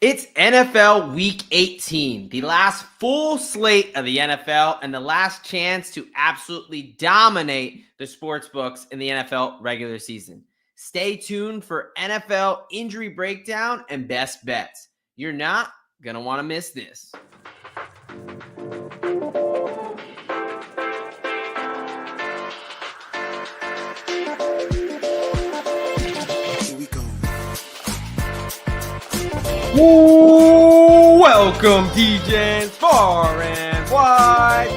It's NFL Week 18, the last full slate of the NFL and the last chance to absolutely dominate the sports books in the NFL regular season. Stay tuned for NFL injury breakdown and best bets. You're not going to want to miss this. Welcome, Degens, far and wide.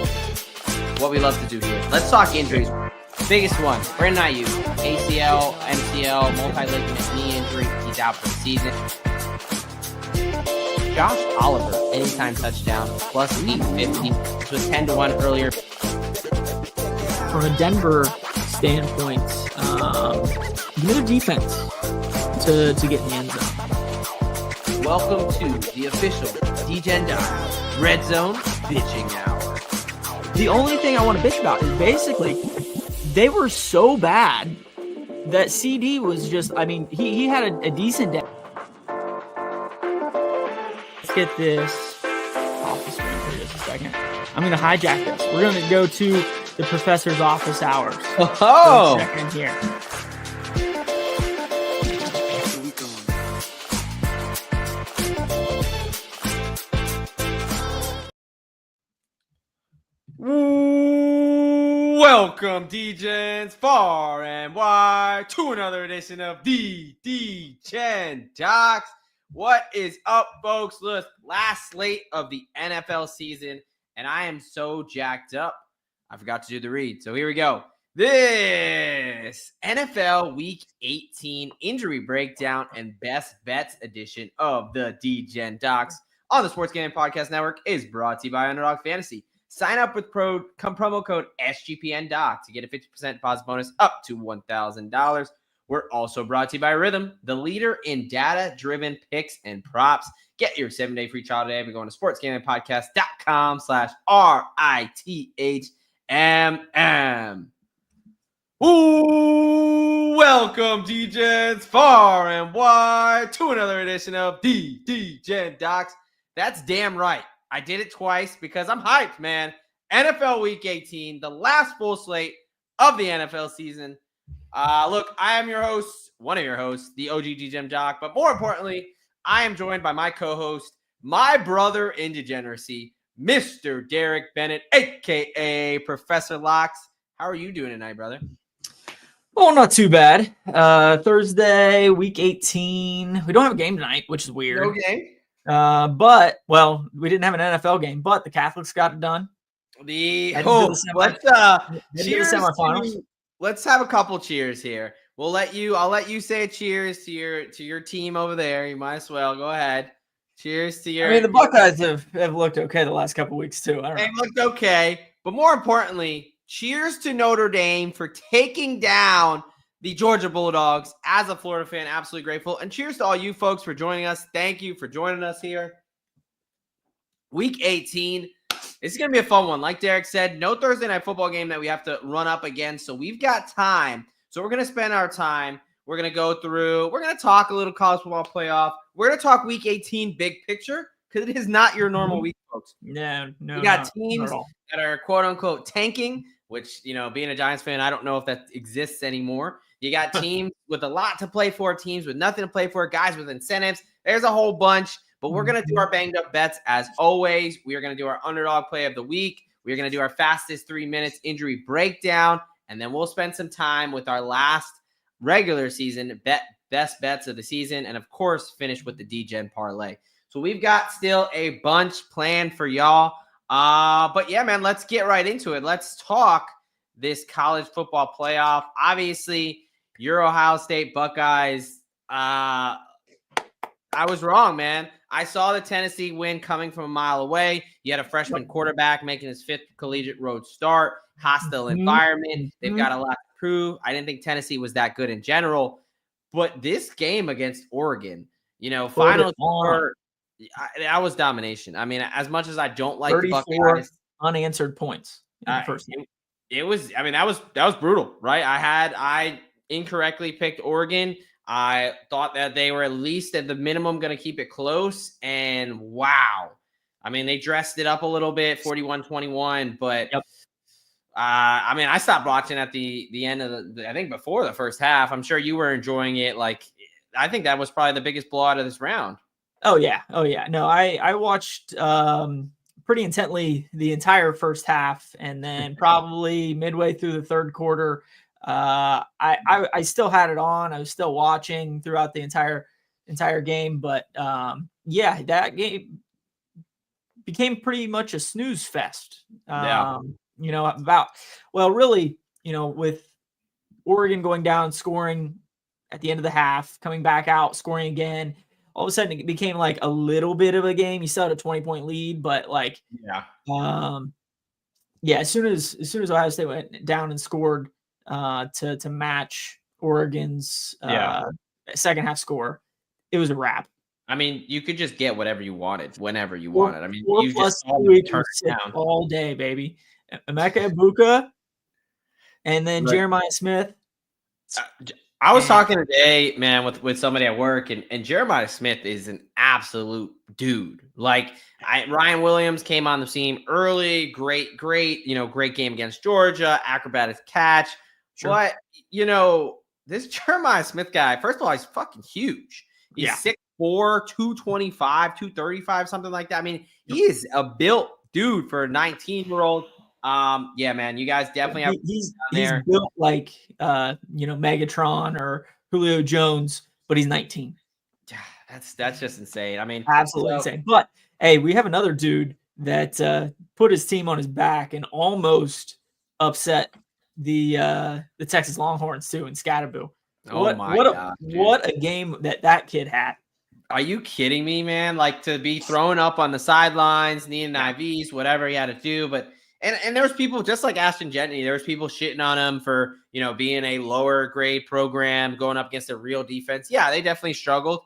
What we love to do here. Let's talk injuries. Biggest one, Brandon Ayuk, ACL, MCL, multi-ligament knee injury. He's out for the season. Josh Oliver, anytime touchdown, plus 850. This was 10-1 earlier. From a Denver standpoint, give me the defense to get in the end zone. Welcome to the official Degen Docs Red Zone Bitching Hour. The only thing I want to bitch about is basically they were so bad that CD was just, he had a decent day. Let's get this off the screen for just a second. I'm going to hijack this. We're going to go to the professor's office hours. Oh! For a second here. Welcome, Degens, far and wide, to another edition of the Degen Docs. What is up, folks? Look, last slate of the NFL season, and I am so jacked up, I forgot to do the read. So here we go. This NFL Week 18 injury breakdown and best bets edition of the Degen Docs on the Sports Gaming Podcast Network is brought to you by Underdog Fantasy. Sign up with promo code SGPNDOC to get a 50% deposit bonus up to $1,000. We're also brought to you by Rhythm, the leader in data-driven picks and props. Get your 7-day free trial today by going to sportsgamingpodcast.com/RITHMM. Ooh, welcome, Degens, far and wide, to another edition of the Degen Docs. That's damn right. I did it twice because I'm hyped, man. NFL Week 18, the last full slate of the NFL season. Look, I am your host, one of your hosts, the OG Degen Doc, but more importantly, I am joined by my co-host, my brother in degeneracy, Mr. Derek Bennett, a.k.a. Professor Locks. How are you doing tonight, brother? Oh, not too bad. Thursday, Week 18. We don't have a game tonight, which is weird. No game? But we didn't have an NFL game, but the Catholics got it done. Let's have a couple cheers here. I'll let you say a cheers to your team over there. You might as well go ahead. Cheers to your. The Buckeyes have looked okay the last couple weeks too. They've looked okay, but more importantly, cheers to Notre Dame for taking down the Georgia Bulldogs. As a Florida fan, absolutely grateful. And cheers to all you folks for joining us. Thank you for joining us here. Week 18. This is going to be a fun one. Like Derek said, no Thursday night football game that we have to run up against. So we've got time. So we're going to spend our time. We're going to go through. We're going to talk a little college football playoff. We're going to talk Week 18 big picture because it is not your normal week, folks. No. We got teams that are quote-unquote tanking, which, being a Giants fan, I don't know if that exists anymore. You got teams with a lot to play for, teams with nothing to play for, guys with incentives. There's a whole bunch, but we're going to do our banged up bets as always. We are going to do our underdog play of the week. We're going to do our fastest 3 minutes injury breakdown, and then we'll spend some time with our last regular season best bets of the season, and of course, finish with the Degen Parlay. So we've got still a bunch planned for y'all. But yeah, man, let's get right into it. Let's talk this college football playoff. Obviously, your Ohio State Buckeyes. I was wrong, man. I saw the Tennessee win coming from a mile away. You had a freshman quarterback making his 5th collegiate road start. Hostile environment. They've got a lot to prove. I didn't think Tennessee was that good in general. But this game against Oregon, final score, that was domination. As much as I don't like the Buckeyes, unanswered points in the first game. It was, that was brutal, right? I incorrectly picked Oregon. I thought that they were at least at the minimum going to keep it close. And wow. I mean, they dressed it up a little bit, 41-21, but Yep. I mean, I stopped watching at the end of I think before the first half. I'm sure you were enjoying it. Like, I think that was probably the biggest blowout of this round. Oh yeah. No, I watched pretty intently the entire first half, and then probably midway through the third quarter, I still had it on. I was still watching throughout the entire game, but yeah, that game became pretty much a snooze fest. Yeah. Really, with Oregon going down, scoring at the end of the half, coming back out, scoring again. All of a sudden, it became like a little bit of a game. You still had a 20-point lead, but like, as soon as Ohio State went down and scored to match Oregon's second half score, it was a wrap. I mean, you could just get whatever you wanted whenever you wanted. I mean, 4 you plus just 2 turn it down all day, baby. Emeka Egbuka, and then Jeremiah Smith. I was talking today, man, with somebody at work, and Jeremiah Smith is an absolute dude. Like, Ryan Williams came on the scene early, great game against Georgia, acrobatic catch. Sure. But this Jeremiah Smith guy, first of all, he's fucking huge. He's 6'4", 225, 235, something like that. I mean, he is a built dude for a 19-year-old. Yeah, man, you guys definitely have. He's built like Megatron or Julio Jones, but he's 19. That's just insane. I mean, absolutely insane. But hey, we have another dude that put his team on his back and almost upset the Texas Longhorns too in Scatterboo. What a game that kid had. Are you kidding me, man? Like, to be thrown up on the sidelines, needing IVs, whatever he had to do. But and there was people just like Ashton Jenney. There was people shitting on him for being a lower grade program going up against a real defense. Yeah, they definitely struggled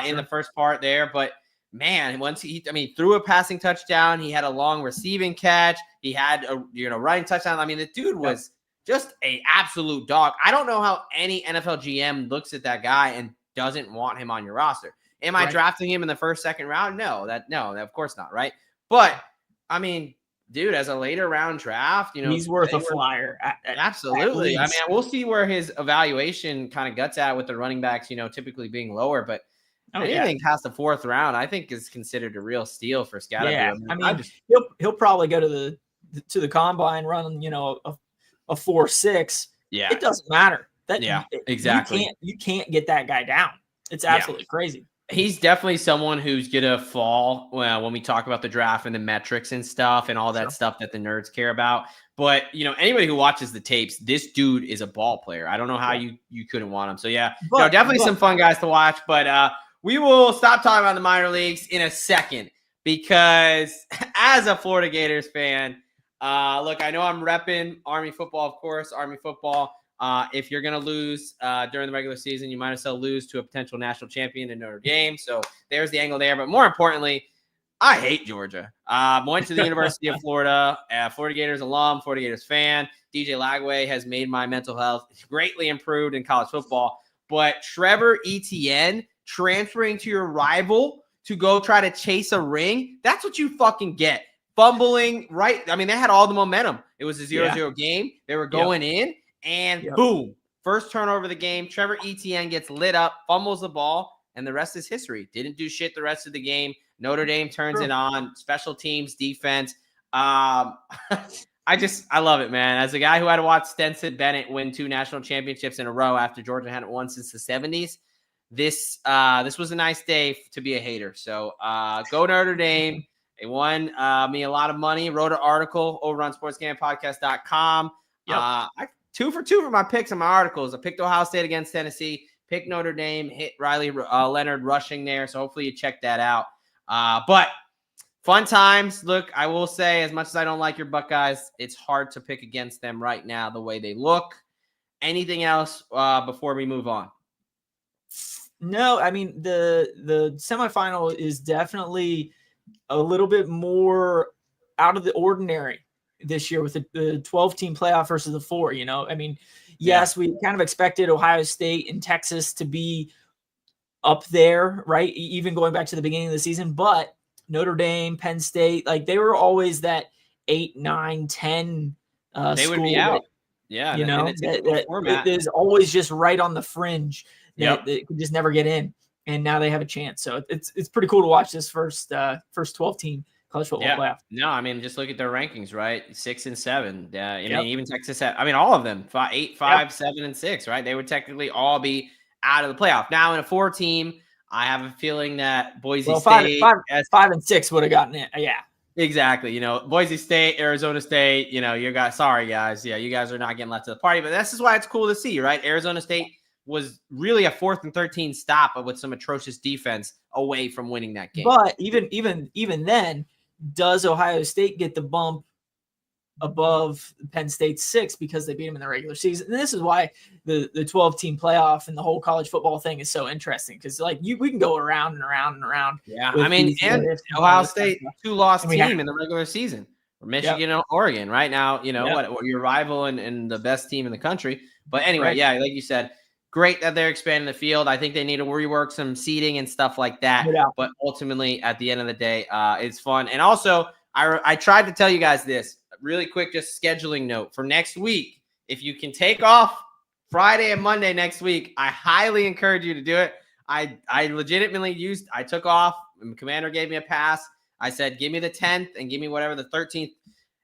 in the first part there. But man, once he threw a passing touchdown, he had a long receiving catch. He had a running touchdown. I mean, the dude was just a absolute dog. I don't know how any NFL GM looks at that guy and doesn't want him on your roster. Am I drafting him in the first, second round? No, of course not, right? But I mean, dude, as a later round draft, he's worth a flyer. Absolutely. I mean, we'll see where his evaluation kind of guts at with the running backs, typically being lower, but anything past the fourth round, I think is considered a real steal for Scatterboo. Yeah, I mean, he'll probably go to the combine running, a 4.6. Yeah, it doesn't matter. Exactly. You can't get that guy down. It's absolutely crazy. He's definitely someone who's going to fall when we talk about the draft and the metrics and stuff and all that stuff that the nerds care about. But, anybody who watches the tapes, this dude is a ball player. I don't know how you couldn't want him. So, yeah, definitely some fun guys to watch. But we will stop talking about the minor leagues in a second because as a Florida Gators fan, look, I know I'm repping Army football, of course, Army football. If you're going to lose during the regular season, you might as well lose to a potential national champion in Notre Dame. So there's the angle there. But more importantly, I hate Georgia. Went to the University of Florida, Florida Gators alum, Florida Gators fan. DJ Lagway has made my mental health greatly improved in college football. But Trevor Etienne transferring to your rival to go try to chase a ring, that's what you fucking get. Fumbling, right? I mean, they had all the momentum. It was a 0-0 game. They were going in. And boom, first turnover of the game. Trevor Etienne gets lit up, fumbles the ball, and the rest is history. Didn't do shit the rest of the game. Notre Dame turns it on. Special teams, defense. I love it, man. As a guy who had to watch Stetson Bennett win 2 national championships in a row after Georgia hadn't won since the 70s, this was a nice day to be a hater. So go Notre Dame. They won me a lot of money. Wrote an article over on sportsgamepodcast.com. Yep. 2 for 2 for my picks and my articles. I picked Ohio State against Tennessee, picked Notre Dame, hit Riley Leonard rushing there. So hopefully you check that out. But fun times. Look, I will say, as much as I don't like your Buckeyes, it's hard to pick against them right now the way they look. Anything else before we move on? No, I mean, the semifinal is definitely a little bit more out of the ordinary this year with the 12-team playoff versus the 4. I mean, Yes, we kind of expected Ohio State and Texas to be up there, right? Even going back to the beginning of the season, but Notre Dame, Penn State, like they were always that 8, 9, 10 They would be school out. that, Yeah, you in know, a typical format. is always just right on the fringe Yep. that could just never get in. And now they have a chance. So it's pretty cool to watch this first 12 team college football playoff. No, I mean, just look at their rankings, right? 6 and 7. I Yep. mean, even Texas I mean, all of them, 8, 5, 7, and 6, right? They would technically all be out of the playoff. Now, in a 4-team, I have a feeling that Boise State, 5 and 6 would have gotten it. Yeah. Exactly. Boise State, Arizona State, sorry guys. Yeah, you guys are not getting left to the party, but this is why it's cool to see, right? Arizona State was really a 4th and 13 stop with some atrocious defense away from winning that game. But even then, does Ohio State get the bump above Penn State's 6 because they beat them in the regular season? And this is why the 12-team playoff and the whole college football thing is so interesting, because we can go around and around and around. Yeah, I mean, and Ohio State 2-loss team in the regular season, or Michigan or Oregon. Right now, what your rival and the best team in the country. But anyway, yeah, like you said, great that they're expanding the field. I think they need to rework some seating and stuff like that. But ultimately, at the end of the day, it's fun. And also, I tried to tell you guys this really quick, just scheduling note for next week. If you can take off Friday and Monday next week, I highly encourage you to do it. I legitimately I took off, and Commander gave me a pass. I said, give me the 10th and give me whatever the 13th.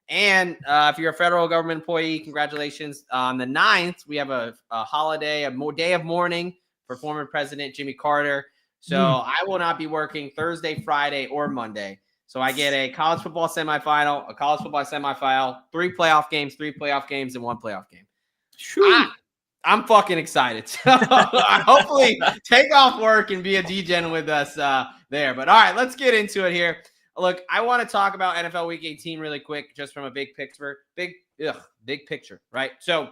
And if you're a federal government employee, congratulations. On the 9th, we have a holiday, day of mourning for former President Jimmy Carter. So I will not be working Thursday, Friday, or Monday. So I get a college football semifinal, a college football semifinal, 3 playoff games, and 1 playoff game. I'm fucking excited. Hopefully take off work and be a Degen with us there. But all right, let's get into it here. Look, I want to talk about NFL Week 18 really quick, just from a big picture, right? So,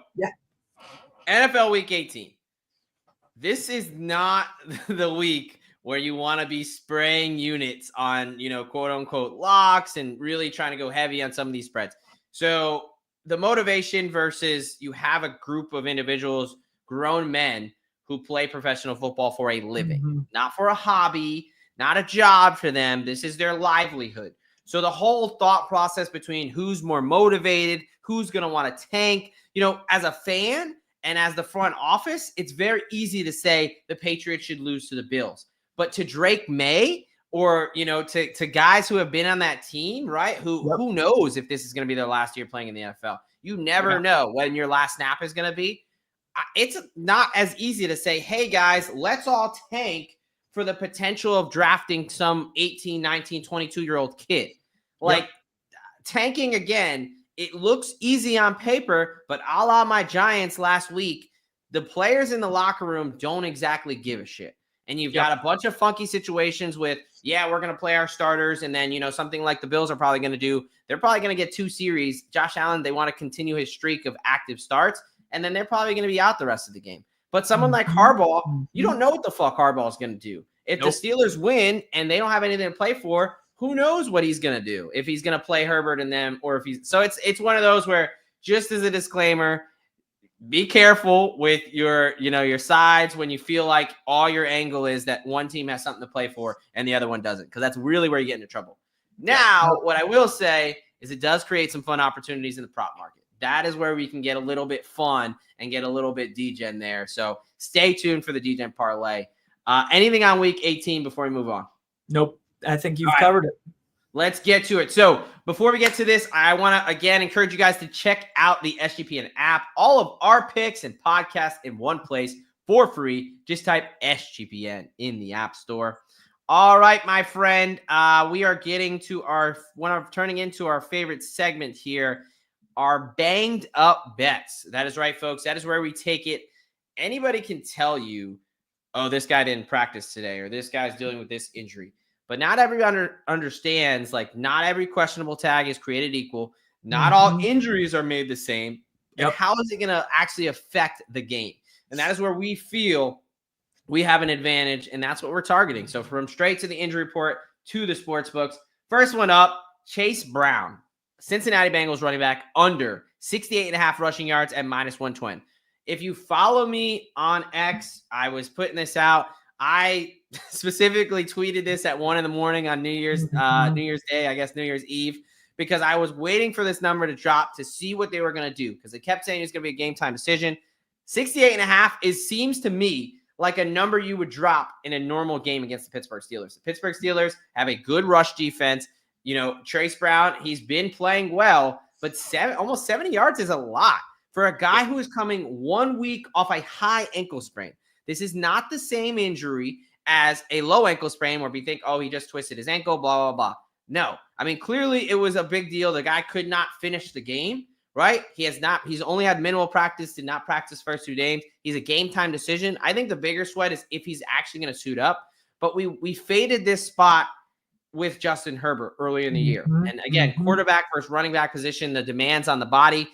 NFL Week 18. This is not the week where you want to be spraying units on, quote unquote locks and really trying to go heavy on some of these spreads. So, the motivation versus you have a group of individuals, grown men, who play professional football for a living, not for a hobby, not a job for them. This is their livelihood. So the whole thought process between who's more motivated, who's going to want to tank, as a fan and as the front office, it's very easy to say the Patriots should lose to the Bills. But to Drake May or, to guys who have been on that team, right, who knows if this is going to be their last year playing in the NFL. You never know when your last snap is going to be. It's not as easy to say, hey, guys, let's all tank for the potential of drafting some 18, 19, 22-year-old kid. Tanking, again, it looks easy on paper, but a la my Giants last week, the players in the locker room don't exactly give a shit. And you've got a bunch of funky situations with, we're going to play our starters. And then, something like the Bills are probably going to do. They're probably going to get 2 series. Josh Allen, they want to continue his streak of active starts. And then they're probably going to be out the rest of the game. But someone like Harbaugh, you don't know what the fuck Harbaugh is going to do. If the Steelers win and they don't have anything to play for, who knows what he's going to do? If he's going to play Herbert and them, or if he's so it's one of those where, just as a disclaimer, be careful with your sides when you feel like all your angle is that one team has something to play for and the other one doesn't, because that's really where you get into trouble. Now, what I will say is it does create some fun opportunities in the prop market. That is where we can get a little bit fun and get a little bit Degen there. So stay tuned for the Degen Parlay. Anything on Week 18 before we move on? Nope. I think you've covered it. Let's get to it. So before we get to this, I want to, again, encourage you guys to check out the SGPN app. All of our picks and podcasts in one place for free. Just type SGPN in the App Store. All right, my friend. We are getting to turning into our favorite segment here, our banged up bets. That is right, folks. That is where we take it. Anybody can tell you, oh, this guy didn't practice today, or this guy's dealing with this injury. But not everyone understands, not every questionable tag is created equal. Not all injuries are made the same. And how is it going to actually affect the game? And that is where we feel we have an advantage, and that's what we're targeting. So from straight to the injury report to the sports books. First one up, Chase Brown, Cincinnati Bengals running back, under 68.5 rushing yards at -120. If you follow me on X, I was putting this out. I specifically tweeted this at 1 a.m. on New Year's Day, I guess New Year's Eve, because I was waiting for this number to drop to see what they were going to do, because they kept saying it's going to be a game time decision. 68.5 seems to me like a number you would drop in a normal game against the Pittsburgh Steelers. The Pittsburgh Steelers have a good rush defense. Trace Brown, he's been playing well, but almost 70 yards is a lot for a guy who is coming 1 week off a high ankle sprain. This is not the same injury as a low ankle sprain where we think, oh, he just twisted his ankle, blah, blah, blah. No, I mean, clearly it was a big deal. The guy could not finish the game, right? He's only had minimal practice, did not practice first 2 games. He's a game time decision. I think the bigger sweat is if he's actually going to suit up. But we faded this spot with Justin Herbert early in the year. And again, quarterback versus running back position, the demands on the body.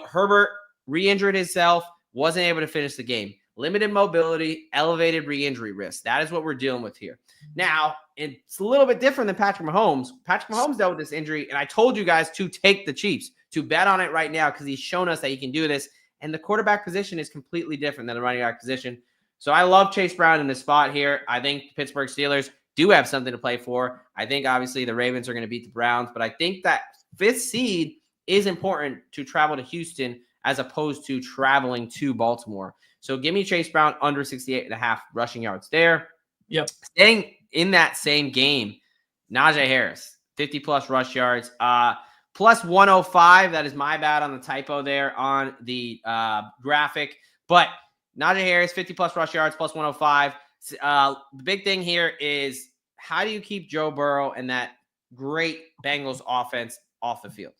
Herbert re-injured himself, wasn't able to finish the game. Limited mobility, elevated re-injury risk. That is what we're dealing with here. Now, it's a little bit different than Patrick Mahomes. Patrick Mahomes dealt with this injury, and I told you guys to take the Chiefs, to bet on it right now, because he's shown us that he can do this. And the quarterback position is completely different than the running back position. So I love Chase Brown in this spot here. I think the Pittsburgh Steelers do have something to play for. I think, obviously, the Ravens are going to beat the Browns, but I think that 5th seed is important to travel to Houston as opposed to traveling to Baltimore. So give me Chase Brown under 68.5 rushing yards there. Yep. Staying in that same game, Najee Harris, 50-plus rush yards, plus 105. That is my bad on the typo there on the graphic. But Najee Harris, 50-plus rush yards, plus 105. The big thing here is, how do you keep Joe Burrow and that great Bengals offense off the field?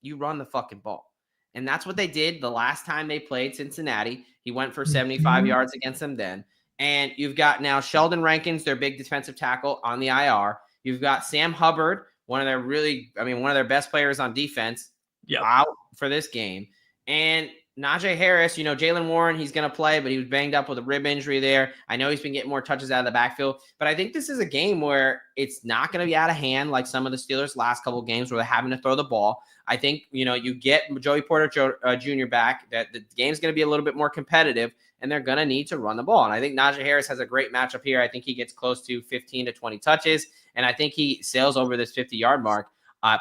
You run the fucking ball. And that's what they did the last time they played Cincinnati. He went for 75 yards against them then. And you've got now Sheldon Rankins, their big defensive tackle, on the IR. You've got Sam Hubbard, one of their best players on defense, out for this game. And Najee Harris, Jaylen Warren, he's going to play, but he was banged up with a rib injury there. I know he's been getting more touches out of the backfield, but I think this is a game where it's not going to be out of hand like some of the Steelers' last couple of games where they're having to throw the ball. I think, you get Joey Porter Jr. back, that the game's going to be a little bit more competitive, and they're going to need to run the ball. And I think Najee Harris has a great matchup here. I think he gets close to 15 to 20 touches, and I think he sails over this 50-yard mark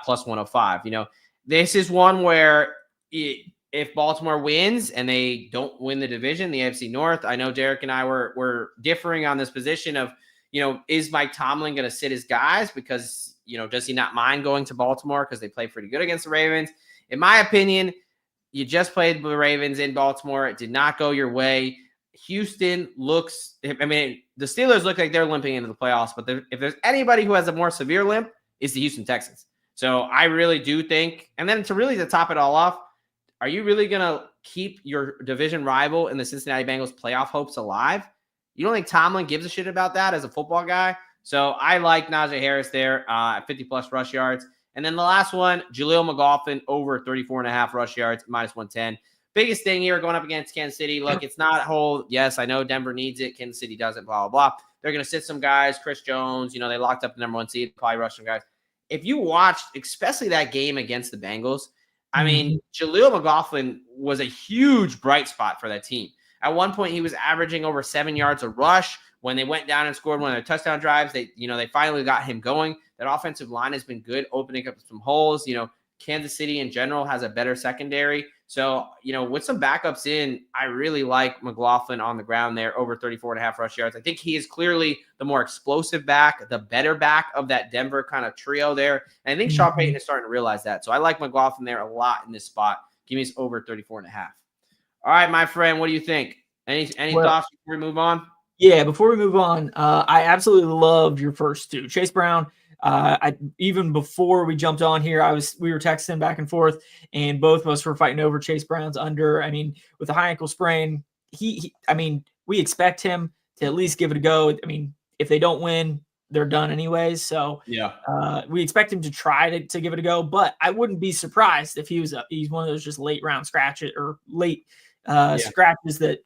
plus 105. This is one where if Baltimore wins and they don't win the division, the AFC North, I know Derek and I were differing on this position of, is Mike Tomlin going to sit his guys because, does he not mind going to Baltimore because they play pretty good against the Ravens? In my opinion, you just played the Ravens in Baltimore. It did not go your way. Houston the Steelers look like they're limping into the playoffs, but if there's anybody who has a more severe limp, it's the Houston Texans. So I really do think, and then to top it all off, are you really going to keep your division rival in the Cincinnati Bengals playoff hopes alive? You don't think Tomlin gives a shit about that as a football guy? So I like Najee Harris there at 50-plus rush yards. And then the last one, Jaleel McLaughlin over 34.5 rush yards, minus 110. Biggest thing here going up against Kansas City. Look, it's not yes, I know Denver needs it. Kansas City doesn't, blah, blah, blah. They're going to sit some guys. Chris Jones, they locked up the number 1 seed, probably rush some guys. If you watched, especially that game against the Bengals, Jaleel McLaughlin was a huge bright spot for that team. At one point, he was averaging over 7 yards a rush. When they went down and scored one of their touchdown drives, they finally got him going. That offensive line has been good, opening up some holes. Kansas City in general has a better secondary. So, with some backups in, I really like McLaughlin on the ground there, over 34.5 rush yards. I think he is clearly the more explosive back, the better back of that Denver kind of trio there. And I think Sean Payton is starting to realize that. So I like McLaughlin there a lot in this spot. Give me over 34.5. All right, my friend, what do you think? Any thoughts before we move on? Yeah, before we move on, I absolutely loved your first two. Chase Brown, even before we jumped on here, we were texting back and forth, and both of us were fighting over Chase Brown's under. With a high ankle sprain, we expect him to at least give it a go. If they don't win, they're done anyways. So we expect him to try to give it a go, but I wouldn't be surprised if he's one of those just late round scratches or late scratches that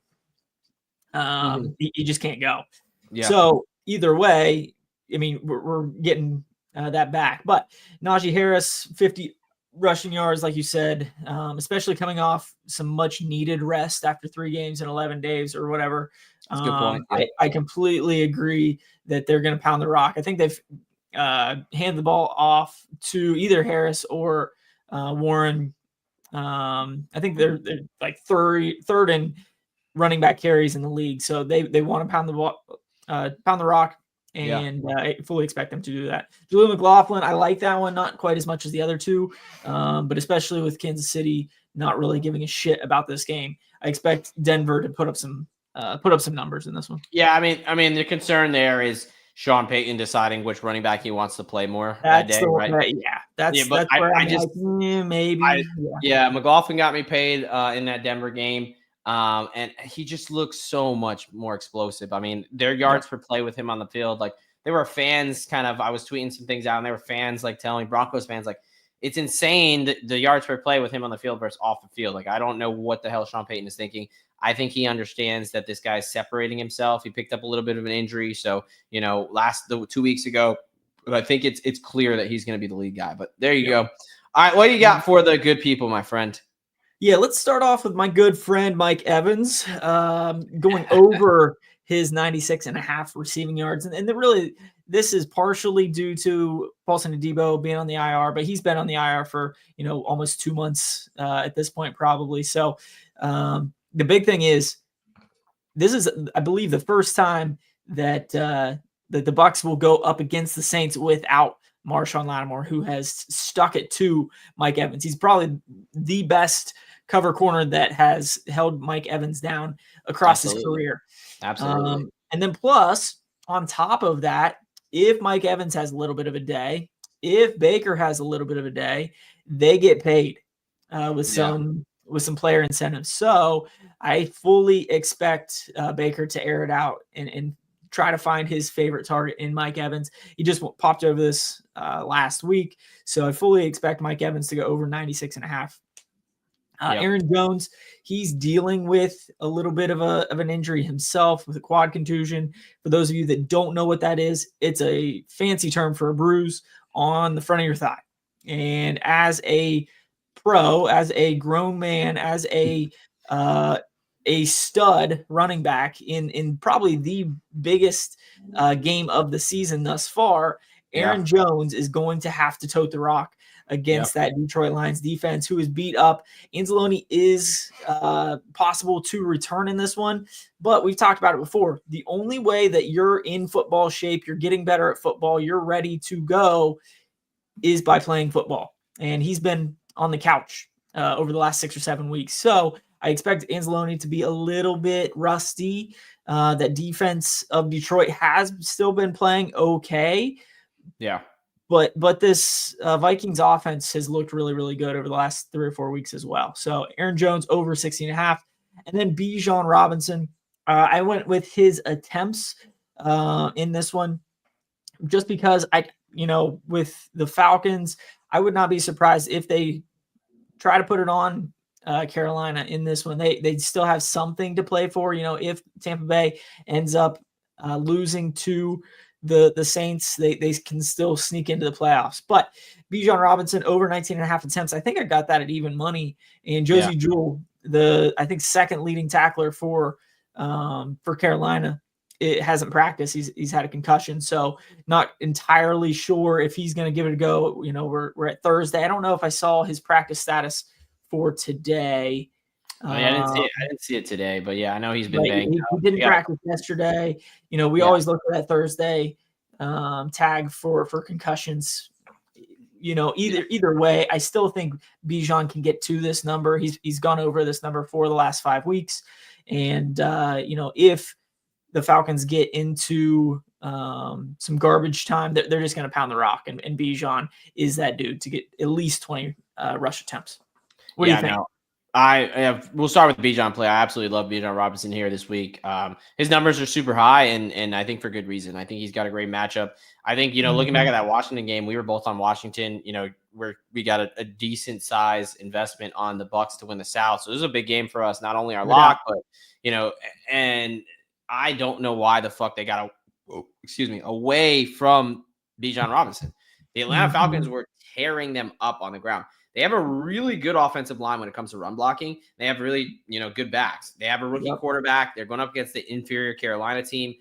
he just can't go. Yeah. So either way, we're getting that back. But Najee Harris, 50 rushing yards, like you said, especially coming off some much needed rest after 3 games in 11 days or whatever. That's a good point. Yep. I completely agree that they're going to pound the rock. I think they've handed the ball off to either Harris or Warren. I think they're like third in running back carries in the league. So they want to pound the rock. And I fully expect them to do that. Julian McLaughlin, I like that one, not quite as much as the other two, but especially with Kansas City not really giving a shit about this game. I expect Denver to put up some numbers in this one. Yeah, I mean, the concern there is Sean Payton deciding which running back he wants to play more that day, right? That's where I'm like, maybe. McLaughlin got me paid in that Denver game. And he just looks so much more explosive. I mean, their yards per play with him on the field, like there were fans I was tweeting some things out and there were fans like telling me, Broncos fans, like it's insane the yards per play with him on the field versus off the field. Like, I don't know what the hell Sean Payton is thinking. I think he understands that this guy's separating himself. He picked up a little bit of an injury. So, 2 weeks ago, but I think it's clear that he's going to be the lead guy, but there you go. All right. What do you got for the good people, my friend? Yeah, let's start off with my good friend Mike Evans going over his 96.5 receiving yards. And really, this is partially due to Paulson Adebo being on the IR, but he's been on the IR for, almost 2 months at this point, probably. So the big thing is, this is, I believe, the first time that the Bucs will go up against the Saints without Marshawn Lattimore, who has stuck it to Mike Evans. He's probably the best cover corner that has held Mike Evans down across his career. Absolutely. And then plus, on top of that, if Mike Evans has a little bit of a day, if Baker has a little bit of a day, they get paid with some player incentives. So I fully expect Baker to air it out and try to find his favorite target in Mike Evans. He just popped over this last week. So I fully expect Mike Evans to go over 96.5. Aaron Jones, he's dealing with a little bit of an injury himself with a quad contusion. For those of you that don't know what that is, it's a fancy term for a bruise on the front of your thigh. And as a pro, as a grown man, as a stud running back in probably the biggest game of the season thus far, Aaron Jones is going to have to tote the rock against that Detroit Lions defense, who is beat up. Anzalone is possible to return in this one, but we've talked about it before. The only way that you're in football shape, you're getting better at football, you're ready to go, is by playing football. And he's been on the couch over the last 6 or 7 weeks. So I expect Anzalone to be a little bit rusty. That defense of Detroit has still been playing okay. Yeah. But this Vikings offense has looked really, really good over the last 3 or 4 weeks as well. So Aaron Jones over 60.5. And then Bijan Robinson. I went with his attempts in this one just because with the Falcons, I would not be surprised if they try to put it on Carolina in this one. They still have something to play for. If Tampa Bay ends up losing to the Saints, they can still sneak into the playoffs. But Bijan Robinson over 19.5 attempts. I think I got that at even money. And Josie Jewell, I think second leading tackler for Carolina, it hasn't practiced. He's had a concussion, so not entirely sure if he's going to give it a go. We're at Thursday. I don't know if I saw his practice status for today. I didn't see it today, but I know he's been banged up. He didn't practice yesterday. We always look for that Thursday tag for concussions. Either way, I still think Bijan can get to this number. He's gone over this number for the last 5 weeks. And, if the Falcons get into some garbage time, they're just going to pound the rock. And Bijan is that dude to get at least 20 rush attempts. What do you think? We'll start with the Bijan play. I absolutely love Bijan Robinson here this week. His numbers are super high, and I think for good reason. I think he's got a great matchup. I think, looking back at that Washington game, we were both on Washington, where we got a decent size investment on the Bucs to win the South. So this is a big game for us, not only our lock, but, and I don't know why the fuck they got away from Bijan Robinson. The Atlanta Falcons were tearing them up on the ground. they have a really good offensive line when it comes to run blocking. They have really, good backs. They have a rookie quarterback. They're going up against the inferior Carolina team.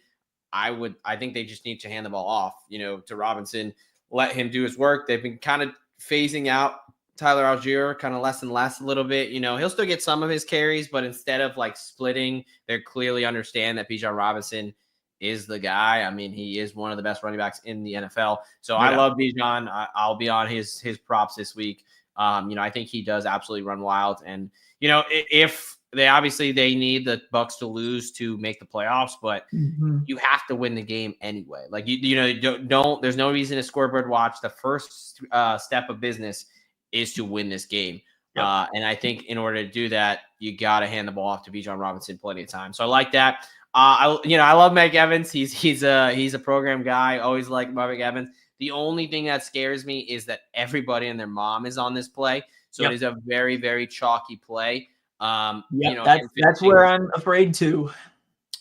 I think they just need to hand the ball off, to Robinson, let him do his work. They've been kind of phasing out Tyler Algier kind of less and less a little bit. He'll still get some of his carries, but instead of like splitting, they clearly understand that Bijan Robinson is the guy. I mean, he is one of the best running backs in the NFL. So I love Bijan. I'll be on his props this week. I think he does absolutely run wild. And, if they need the Bucks to lose to make the playoffs, but you have to win the game anyway. Like, there's no reason to scoreboard watch. The first step of business is to win this game. And I think in order to do that, you got to hand the ball off to Bijan Robinson plenty of time. So I like that. I love Mike Evans. He's a program guy. Always like Mike Evans. The only thing that scares me is that everybody and their mom is on this play. So it is a very, very chalky play. That's where I'm afraid to.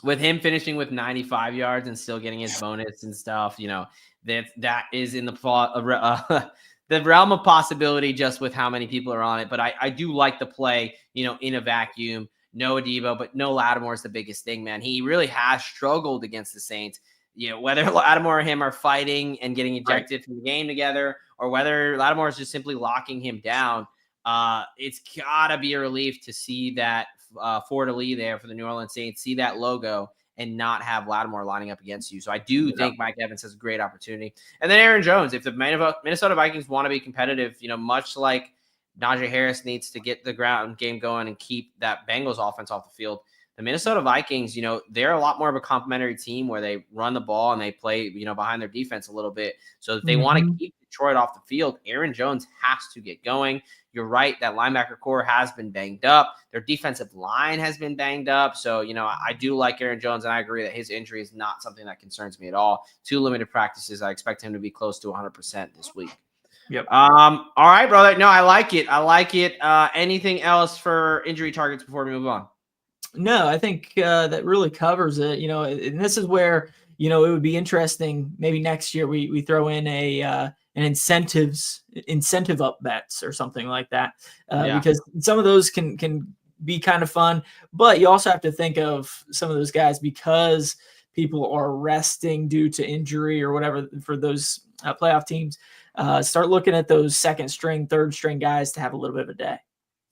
With him finishing with 95 yards and still getting his bonus and stuff, that is in the the realm of possibility just with how many people are on it. But I do like the play, in a vacuum. No Adebo, but no Lattimore is the biggest thing, man. He really has struggled against the Saints. Whether Lattimore and him are fighting and getting ejected from the game together, or whether Lattimore is just simply locking him down, it's gotta be a relief to see that fleur-de-lis there for the New Orleans Saints, see that logo and not have Lattimore lining up against you. So I do think Mike Evans has a great opportunity. And then Aaron Jones, if the Minnesota Vikings want to be competitive, much like Najee Harris needs to get the ground game going and keep that Bengals offense off the field, the Minnesota Vikings, they're a lot more of a complementary team where they run the ball and they play, behind their defense a little bit. So if they want to keep Detroit off the field, Aaron Jones has to get going. You're right, that linebacker core has been banged up. Their defensive line has been banged up. So, I do like Aaron Jones, and I agree that his injury is not something that concerns me at all. 2 limited practices. I expect him to be close to 100% this week. Yep. All right, brother. No, I like it. Anything else for injury targets before we move on? No, I think that really covers it. And this is where, it would be interesting. Maybe next year we throw in an incentive up bets or something like that, because some of those can be kind of fun. But you also have to think of some of those guys, because people are resting due to injury or whatever for those playoff teams. Start looking at those second string, third string guys to have a little bit of a day.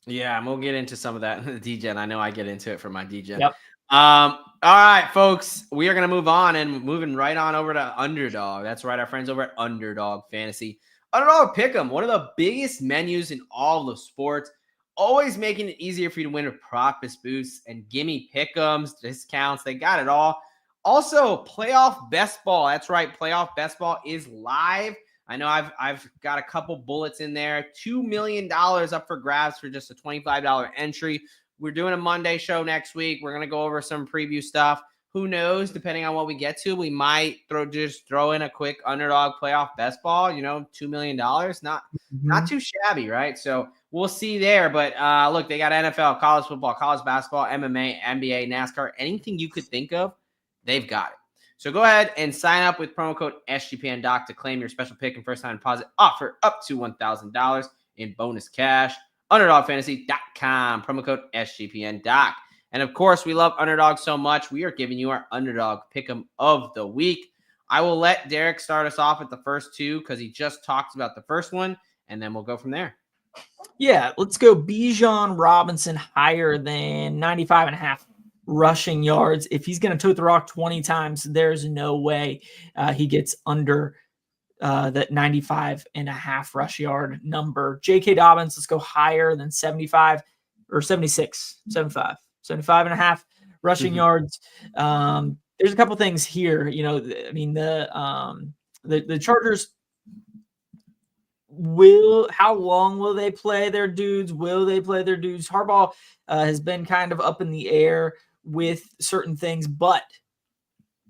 Yeah, and we'll get into some of that in the DGen. I know I get into it for my DGen. Yep. All right, folks, we are going to move on and moving right on over to Underdog. That's right, our friends over at Underdog Fantasy. Underdog Pick'em, one of the biggest menus in all of sports, always making it easier for you to win with profit boosts and gimme pick'ems, discounts. They got it all. Also, playoff best ball. That's right, playoff best ball is live. I know I've got a couple bullets in there. $2 million up for grabs for just a $25 entry. We're doing a Monday show next week. We're going to go over some preview stuff. Who knows? Depending on what we get to, we might throw in a quick Underdog playoff best ball. $2 million, not too shabby, right? So we'll see there. But look, they got NFL, college football, college basketball, MMA, NBA, NASCAR, anything you could think of, they've got it. So go ahead and sign up with promo code SGPNDoc to claim your special pick and first-time deposit offer up to $1,000 in bonus cash. UnderdogFantasy.com, promo code SGPNDoc. And, of course, we love Underdog so much, we are giving you our Underdog Pick'em of the week. I will let Derek start us off with the first two because he just talked about the first one, and then we'll go from there. Yeah, let's go Bijan Robinson higher than 95.5 rushing yards. If he's going to tote the rock 20 times, there's no way he gets under that 95.5 rush yard number. J.K. Dobbins, let's go higher than 75 or 76, 75.5 rushing yards. There's a couple things here. The Chargers how long will they play their dudes? Will they play their dudes? Harbaugh has been kind of up in the air with certain things, but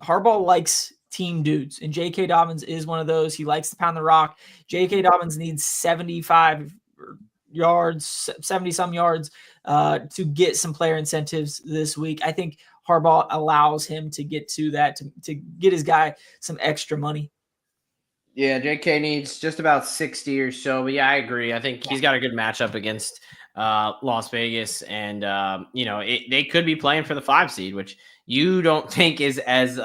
Harbaugh likes team dudes, and J.K. Dobbins is one of those. He likes to pound the rock. J.K. Dobbins needs 75 yards, 70-some yards to get some player incentives this week. I think Harbaugh allows him to get to that, to get his guy some extra money. Yeah, JK needs just about 60 or so. But yeah, I agree. I think he's got a good matchup against Las Vegas. And, they could be playing for the 5 seed, which you don't think is as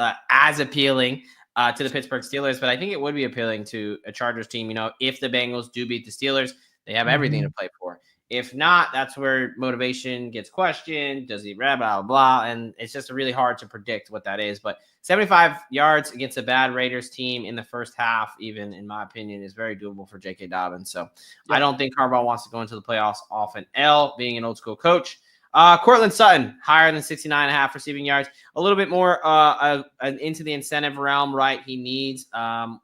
appealing to the Pittsburgh Steelers. But I think it would be appealing to a Chargers team. If the Bengals do beat the Steelers, they have everything to play for. If not, that's where motivation gets questioned. Does he blah, blah, blah? And it's just really hard to predict what that is. But 75 yards against a bad Raiders team in the first half, even in my opinion, is very doable for J.K. Dobbins. So I don't think Harbaugh wants to go into the playoffs off an L, being an old school coach. Cortland Sutton, higher than 69.5 receiving yards. A little bit more into the incentive realm, right? He needs,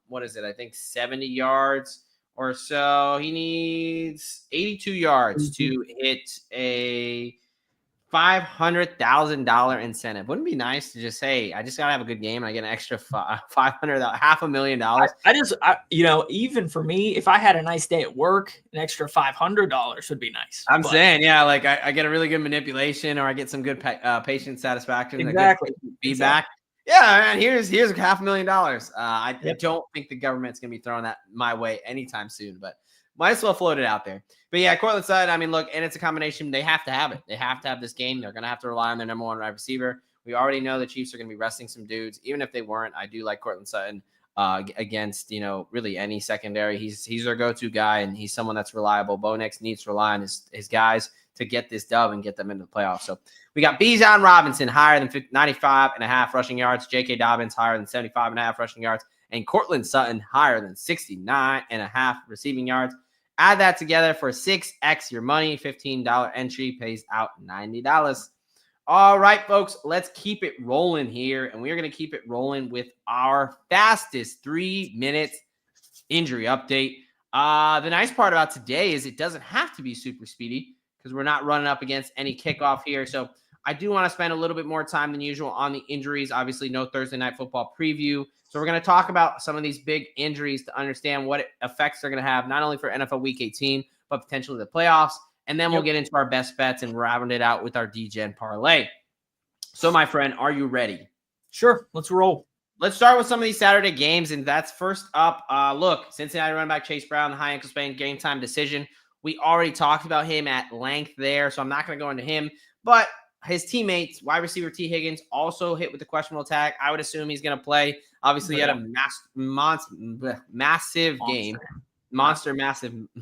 what is it? I think 70 yards or so. He needs 82 yards to hit a $500,000 incentive. Wouldn't it be nice to just say, I just got to have a good game and I get an extra $500,000. Even for me, if I had a nice day at work, an extra $500 would be nice. I'm saying, yeah, like I get a really good manipulation or I get some good patient satisfaction. Exactly. Feedback. Yeah, man, here's $500,000. I don't think the government's going to be throwing that my way anytime soon, but might as well float it out there. But yeah, Cortland Sutton, I mean, look, and it's a combination. They have to have it. They have to have this game. They're going to have to rely on their number 1 wide receiver. We already know the Chiefs are going to be resting some dudes. Even if they weren't, I do like Cortland Sutton against, really any secondary. He's their go-to guy, and he's someone that's reliable. Bo Nix needs to rely on his guys to get this dub and get them into the playoffs. So we got Bijan Robinson higher than 95.5 rushing yards. J.K. Dobbins higher than 75.5 rushing yards. And Cortland Sutton higher than 69.5 receiving yards. Add that together for 6x your money. $15 entry pays out $90. All right, folks, let's keep it rolling here. And we're going to keep it rolling with our fastest 3 minutes injury update. The nice part about today is it doesn't have to be super speedy because we're not running up against any kickoff here. So I do want to spend a little bit more time than usual on the injuries. Obviously, no Thursday Night Football preview. So we're going to talk about some of these big injuries to understand what effects they're going to have, not only for NFL Week 18, but potentially the playoffs. And then we'll get into our best bets and round it out with our Degen Parlay. So, my friend, are you ready? Sure. Let's roll. Let's start with some of these Saturday games. And that's first up. Look, Cincinnati running back Chase Brown, the high ankle sprain, game time decision. We already talked about him at length there, so I'm not going to go into him. But his teammates, wide receiver T. Higgins, also hit with the questionable tag. I would assume he's going to play. Obviously, he had a massive game. Massive,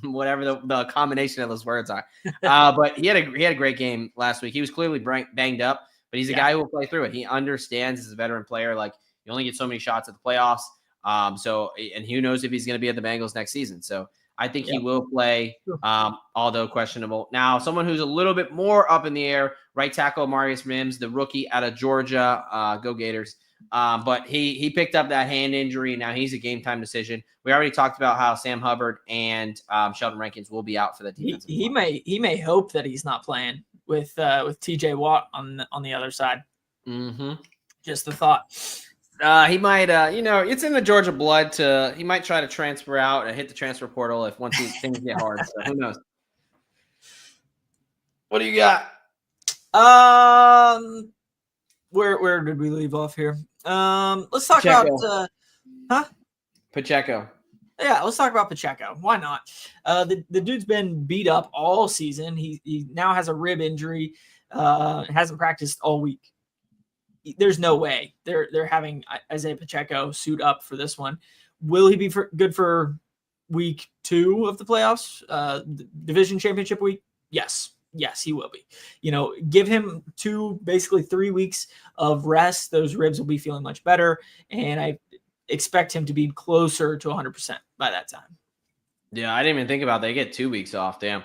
whatever the combination of those words are. But he had a great game last week. He was clearly banged up, but he's a guy who will play through it. He understands as a veteran player, like you only get so many shots at the playoffs. And who knows if he's going to be at the Bengals next season. So I think he will play, although questionable. Now, someone who's a little bit more up in the air, right tackle Marius Mims, the rookie out of Georgia, go Gators. But he picked up that hand injury. Now he's a game time decision. We already talked about how Sam Hubbard and Sheldon Rankins will be out for the defense. He may hope that he's not playing with TJ Watt on the other side. Mm-hmm. Just a thought. He might, it's in the Georgia blood he might try to transfer out and hit the transfer portal once things get hard. So who knows? What do you got? Where did we leave off here? Let's talk about Pacheco. Yeah, let's talk about Pacheco. Why not? The dude's been beat up all season. He now has a rib injury. Hasn't practiced all week. There's no way they're having Isaiah Pacheco suit up for this one. Will he be good for week 2 of the playoffs? Division championship week? Yes, he will be. Give him basically 3 weeks of rest. Those ribs will be feeling much better, and I expect him to be closer to 100% by that time. Yeah, I didn't even think about that. They get 2 weeks off. Damn.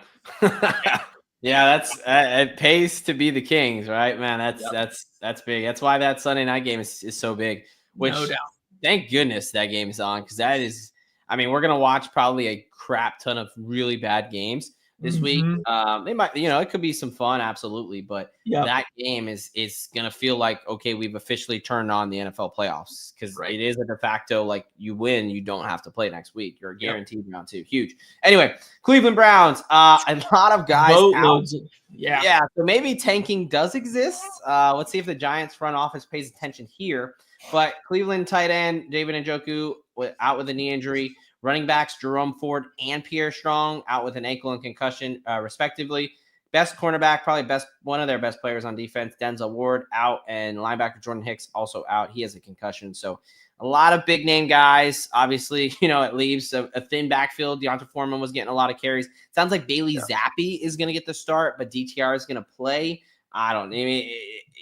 Yeah, it pays to be the Kings, right, man? That's big. That's why that Sunday night game is so big. Which, no doubt. Thank goodness that game is on, because that is. I mean, we're gonna watch probably a crap ton of really bad games this week. They might, it could be some fun, absolutely, but that game is gonna feel like, okay, we've officially turned on the NFL playoffs, because it is a de facto, like, you win, you don't have to play next week. You're guaranteed round 2. Huge. Anyway, Cleveland Browns, a lot of guys out. Yeah. So maybe tanking does exist. Let's see if the Giants front office pays attention here. But Cleveland tight end David Njoku out with a knee injury. Running backs Jerome Ford and Pierre Strong out with an ankle and concussion, respectively. Best cornerback, probably one of their best players on defense, Denzel Ward, out, and linebacker Jordan Hicks also out. He has a concussion. So a lot of big name guys. Obviously, it leaves a thin backfield. Deonta Foreman was getting a lot of carries. Sounds like Bailey Zappi is going to get the start, but DTR is going to play. I don't know.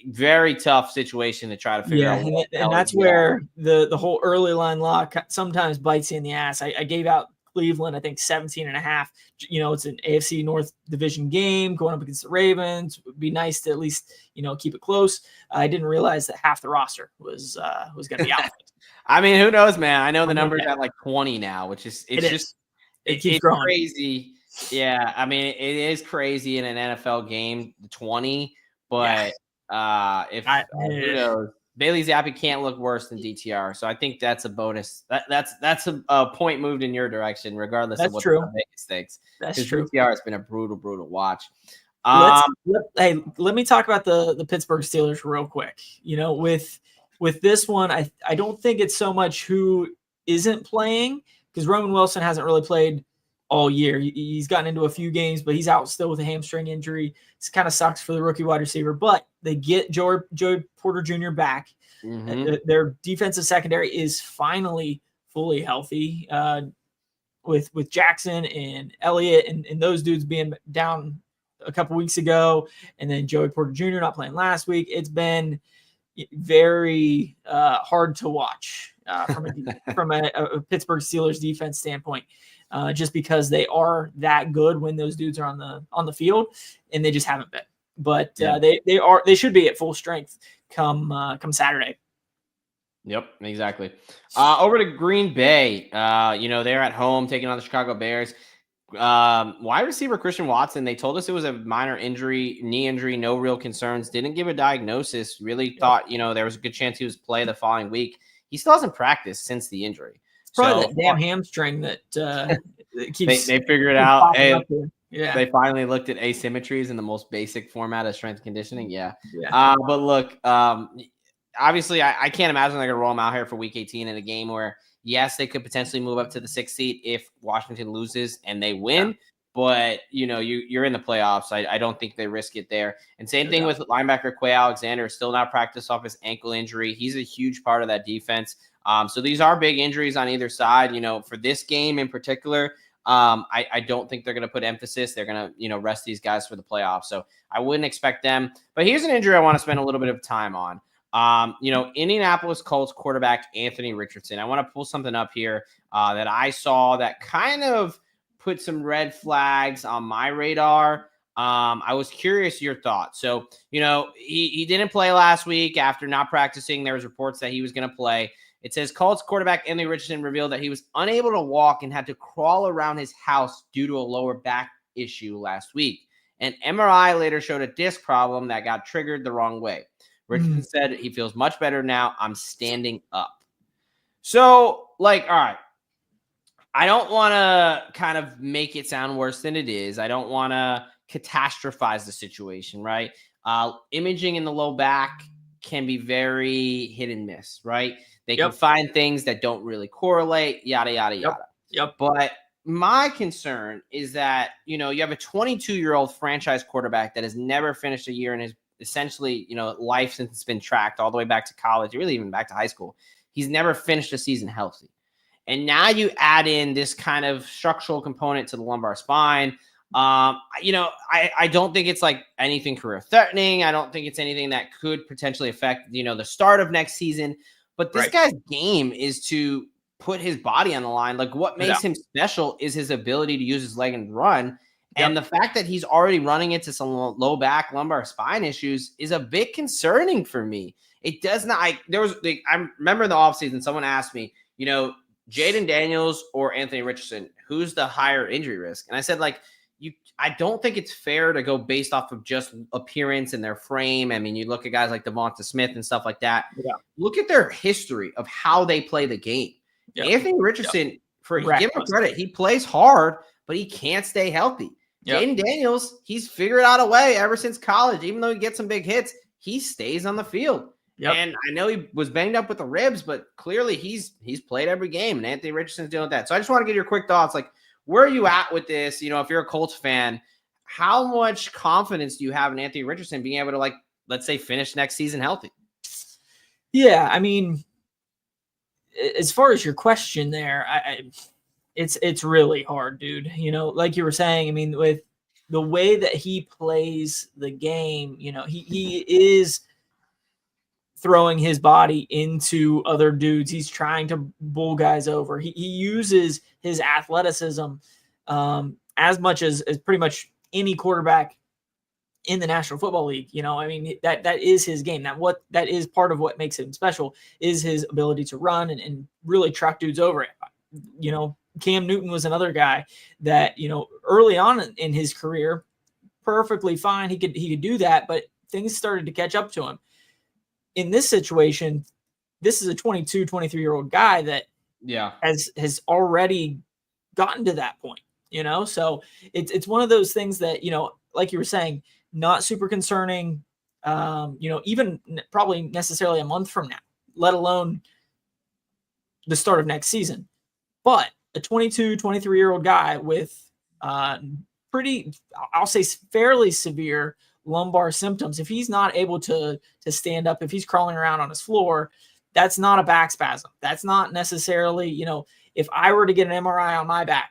Very tough situation to try to figure out. And that's where the whole early line lock sometimes bites you in the ass. I gave out Cleveland, I think 17.5. It's an AFC North division game going up against the Ravens. It would be nice to at least, keep it close. I didn't realize that half the roster was going to be out. I mean, who knows, man? I know the number's at like 20 now, which is it keeps growing. Crazy. Yeah, I mean, it is crazy in an NFL game, 20, but who knows? Bailey Zappi can't look worse than DTR, so I think that's a bonus. That's a point moved in your direction, regardless of what the Vegas thinks. That's true. DTR has been a brutal watch. Let me talk about the Pittsburgh Steelers real quick. With this one, I don't think it's so much who isn't playing, because Roman Wilson hasn't really played all year. He's gotten into a few games, but he's out still with a hamstring injury. It kind of sucks for the rookie wide receiver, but they get Joey Porter Jr. back. Mm-hmm. Their defensive secondary is finally fully healthy, with Jackson and Elliott and those dudes being down a couple weeks ago, and then Joey Porter Jr. not playing last week. It's been very hard to watch from a Pittsburgh Steelers defense standpoint. Just because they are that good when those dudes are on the field, and they just haven't been. But they should be at full strength come Saturday. Yep, exactly. Over to Green Bay. They're at home taking on the Chicago Bears. Wide receiver Christian Watson, they told us it was a minor injury, knee injury, no real concerns. Didn't give a diagnosis. Really thought there was a good chance he was play the following week. He still hasn't practiced since the injury. Probably that damn hamstring that keeps. They figured it out. Hey, they finally looked at asymmetries in the most basic format of strength conditioning. Yeah. But look, obviously, I can't imagine they're going to roll him out here for Week 18 in a game where, yes, they could potentially move up to the 6th seed if Washington loses and they win. Yeah. But you're in the playoffs. I don't think they risk it there. And same thing with linebacker Quay Alexander, still not practiced off his ankle injury. He's a huge part of that defense. So these are big injuries on either side. For this game in particular, I don't think they're going to put emphasis. They're going to, rest these guys for the playoffs. So I wouldn't expect them. But here's an injury I want to spend a little bit of time on. Indianapolis Colts quarterback Anthony Richardson. I want to pull something up here that I saw that kind of put some red flags on my radar. I was curious your thoughts. So, he didn't play last week after not practicing. There was reports that he was going to play. It says Colts quarterback Anthony Richardson revealed that he was unable to walk and had to crawl around his house due to a lower back issue last week. An MRI later showed a disc problem that got triggered the wrong way. Richardson said he feels much better now. I'm standing up. So, all right. I don't want to kind of make it sound worse than it is. I don't want to catastrophize the situation, right? Imaging in the low back can be very hit and miss, right? They can find things that don't really correlate, yada, yada, yada. Yep. But my concern is that, you have a 22-year-old franchise quarterback that has never finished a year in his essentially, life since it's been tracked all the way back to college, really even back to high school. He's never finished a season healthy. And now you add in this kind of structural component to the lumbar spine. I don't think it's like anything career threatening. I don't think it's anything that could potentially affect, the start of next season. But this guy's game is to put his body on the line. Like, what makes him special is his ability to use his leg and run. And the fact that he's already running into some low back lumbar spine issues is a bit concerning for me. It does not. I remember in the offseason, someone asked me, Jaden Daniels or Anthony Richardson, who's the higher injury risk? And I said, I don't think it's fair to go based off of just appearance and their frame. I mean, you look at guys like Devonta Smith and stuff like that. Yeah. Look at their history of how they play the game. Yeah. Anthony Richardson, give him credit, he plays hard, but he can't stay healthy. Yep. Jaden Daniels, he's figured out a way ever since college. Even though he gets some big hits, he stays on the field. Yep. And I know he was banged up with the ribs, but clearly he's played every game, and Anthony Richardson's dealing with that. So I just want to get your quick thoughts. Like, where are you at with this? If you're a Colts fan, how much confidence do you have in Anthony Richardson being able to, like, let's say, finish next season healthy? Yeah, I mean, as far as your question there, it's really hard, dude. Like you were saying, I mean, with the way that he plays the game, he is throwing his body into other dudes. He's trying to bull guys over. He uses his athleticism as much as pretty much any quarterback in the National Football League. I mean, that is his game. That is part of what makes him special is his ability to run and really truck dudes over. Cam Newton was another guy that, early on in his career, perfectly fine. He could do that, but things started to catch up to him. In this situation, this is a 22, 23-year-old guy that has already gotten to that point, so it's one of those things that, like you were saying, not super concerning, even probably necessarily a month from now, let alone the start of next season. But a 22, 23-year-old guy with pretty, I'll say, fairly severe lumbar symptoms, if he's not able to stand up, if he's crawling around on his floor, that's not a back spasm. That's not necessarily, if I were to get an MRI on my back,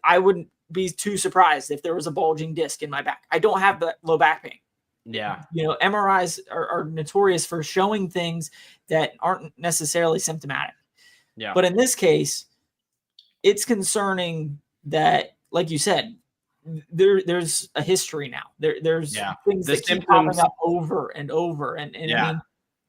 I wouldn't be too surprised if there was a bulging disc in my back. I don't have that low back pain. Yeah. MRIs are notorious for showing things that aren't necessarily symptomatic. Yeah. But in this case, it's concerning that, like you said, there's a history now. There's things that keep popping up over and over. And I mean,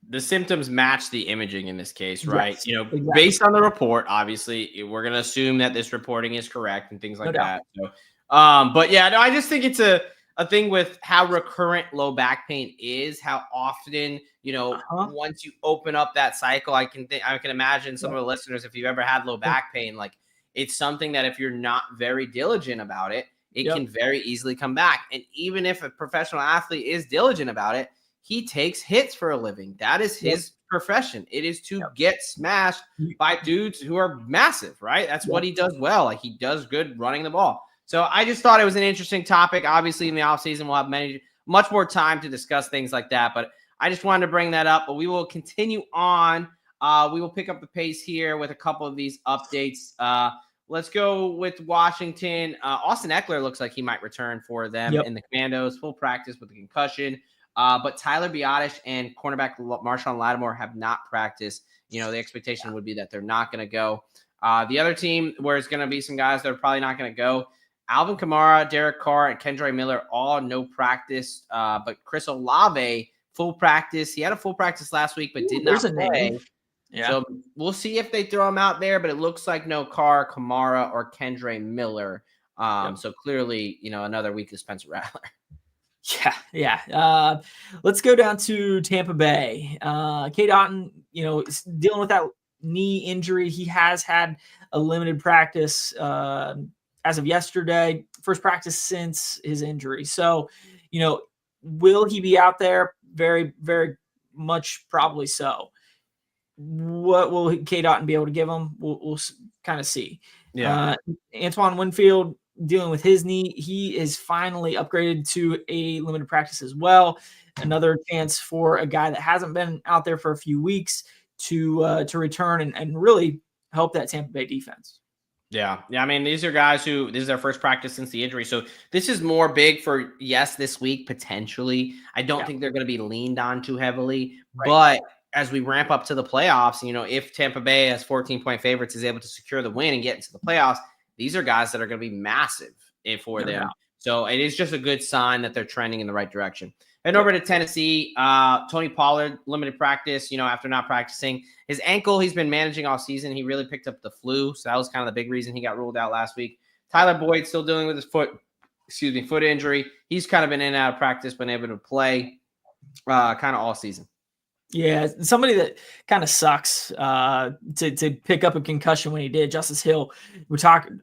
the symptoms match the imaging in this case, right? Yes, exactly. Exactly. Based on the report, obviously, we're going to assume that this reporting is correct and things like that. So, but yeah, no, I just think it's a thing with how recurrent low back pain is, how often, once you open up that cycle, I can imagine some of the listeners, if you've ever had low back pain, like, it's something that if you're not very diligent about it, it can very easily come back. And even if a professional athlete is diligent about it, he takes hits for a living. That is his profession. It is to get smashed by dudes who are massive, right? That's what he does well. Like, he does good running the ball. So I just thought it was an interesting topic. Obviously, in the offseason, we'll have much more time to discuss things like that. But I just wanted to bring that up. But we will continue on. We will pick up the pace here with a couple of these updates. Let's go with Washington. Austin Eckler looks like he might return for them in the Commandos. Full practice with a concussion. But Tyler Biadasz and cornerback Marshawn Lattimore have not practiced. The expectation would be that they're not going to go. The other team where it's going to be some guys that are probably not going to go, Alvin Kamara, Derek Carr, and Kendre Miller, all no practice. But Chris Olave, full practice. He had a full practice last week, but did not play. Yeah. So we'll see if they throw him out there, but it looks like no Carr, Kamara, or Kendre Miller. So clearly, another week of Spencer Rattler. Yeah. Let's go down to Tampa Bay. Cade Otton, is dealing with that knee injury. He has had a limited practice as of yesterday, first practice since his injury. So, will he be out there? Very, very much probably so. What will Cade Otton be able to give him? We'll kind of see. Yeah. Antoine Winfield dealing with his knee. He is finally upgraded to a limited practice as well. Another chance for a guy that hasn't been out there for a few weeks to return and really help that Tampa Bay defense. Yeah. I mean, these are guys this is their first practice since the injury. So this is more big for, this week, potentially. I don't think they're going to be leaned on too heavily. Right. But as we ramp up to the playoffs, if Tampa Bay as 14-point favorites is able to secure the win and get into the playoffs, these are guys that are going to be massive for them. So it is just a good sign that they're trending in the right direction. And over to Tennessee, Tony Pollard, limited practice, after not practicing. His ankle, he's been managing all season. He really picked up the flu, so that was kind of the big reason he got ruled out last week. Tyler Boyd still dealing with his foot injury. He's kind of been in and out of practice, been able to play kind of all season. Yeah, somebody that kind of sucks to pick up a concussion when he did. Justice Hill, we're talking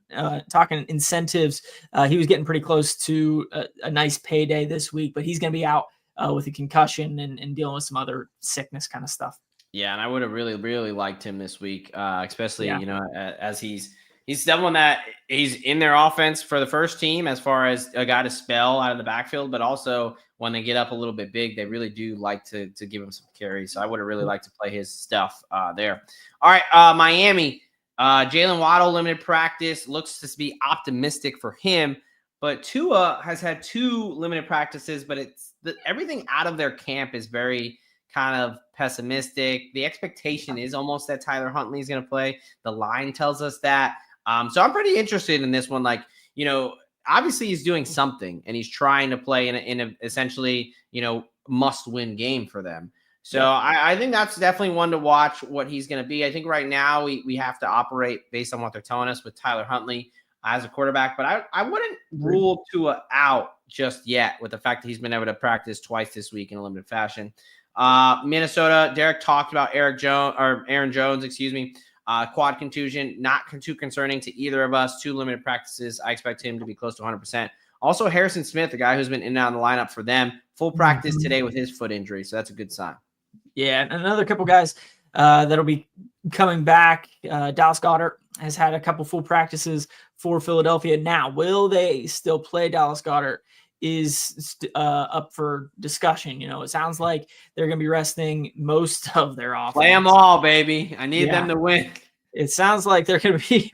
incentives. He was getting pretty close to a nice payday this week, but he's going to be out with a concussion and dealing with some other sickness kind of stuff. Yeah, and I would have really, really liked him this week, especially Yeah. as he's someone that he's in their offense for the first team as far as a guy to spell out of the backfield, but also when they get up a little bit big, they really do like to give him some carries. So I would have really liked to play his stuff there. All right, Miami, Jalen Waddle limited practice, looks to be optimistic for him, but Tua has had 2 limited practices, but everything out of their camp is very kind of pessimistic. The expectation is almost that Tyler Huntley is going to play. The line tells us that. So I'm pretty interested in this one. Like, obviously he's doing something and he's trying to play in a essentially, must-win game for them. So I think that's definitely one to watch what he's going to be. I think right now we have to operate based on what they're telling us with Tyler Huntley as a quarterback, but I wouldn't rule Tua out just yet with the fact that he's been able to practice twice this week in a limited fashion. Minnesota, Derek talked about Aaron Jones, quad contusion, not too concerning to either of us. 2 limited practices. I expect him to be close to 100%. Also, Harrison Smith, the guy who's been in and out of the lineup for them, full practice today with his foot injury. So that's a good sign. Yeah, and another couple guys that'll be coming back. Dallas Goedert has had a couple full practices for Philadelphia. Now, will they still play Dallas Goedert is up for discussion. It sounds like they're going to be resting most of their offense. Play them all, baby. I need them to win. It sounds like they're going to be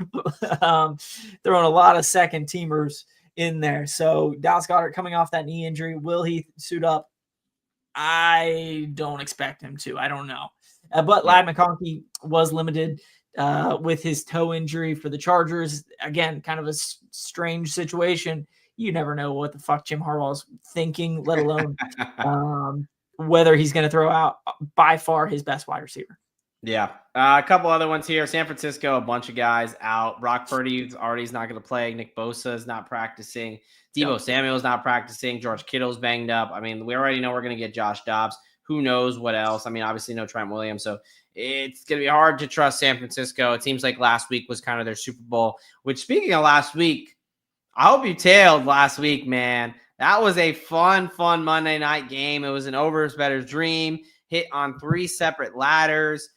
throwing a lot of second teamers in there. So Dallas Goedert coming off that knee injury, will he suit up? I don't expect him to. I don't know. But Ladd McConkey was limited with his toe injury for the Chargers. Again, kind of a strange situation. You never know what the fuck Jim Harbaugh is thinking, let alone whether he's going to throw out by far his best wide receiver. Yeah. A couple other ones here. San Francisco, a bunch of guys out. Brock Purdy's not going to play. Nick Bosa is not practicing. Deebo Samuel's not practicing. George Kittle's banged up. I mean, we already know we're going to get Josh Dobbs. Who knows what else? I mean, obviously no Trent Williams. So it's going to be hard to trust San Francisco. It seems like last week was kind of their Super Bowl, which, speaking of last week, I hope you tailed last week, man. That was a fun Monday night game. It was an over's better's dream. Hit on 3 separate ladders.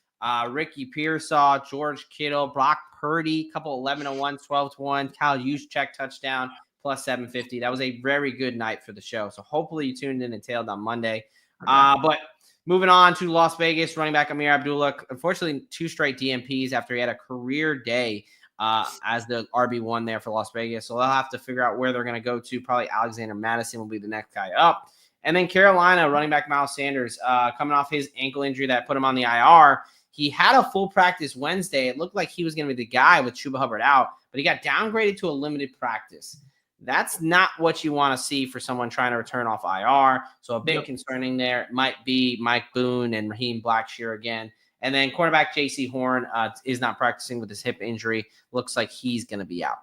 Ricky Pearsall, George Kittle, Brock Purdy, couple 11-1, 12-1, Kyle Juszczyk touchdown, plus 750. That was a very good night for the show. So hopefully you tuned in and tailed on Monday. But moving on to Las Vegas, running back Amir Abdullah. Unfortunately, 2 straight DMPs after he had a career day as the RB1 there for Las Vegas. So they'll have to figure out where they're going to go to. Probably Alexander Madison will be the next guy up. And then Carolina, running back Miles Sanders, coming off his ankle injury that put him on the IR. He had a full practice Wednesday. It looked like he was going to be the guy with Chuba Hubbard out, but he got downgraded to a limited practice. That's not what you want to see for someone trying to return off IR. So a bit concerning there. It might be Mike Boone and Raheem Blackshear again. And then cornerback J.C. Horn is not practicing with his hip injury. Looks like he's going to be out.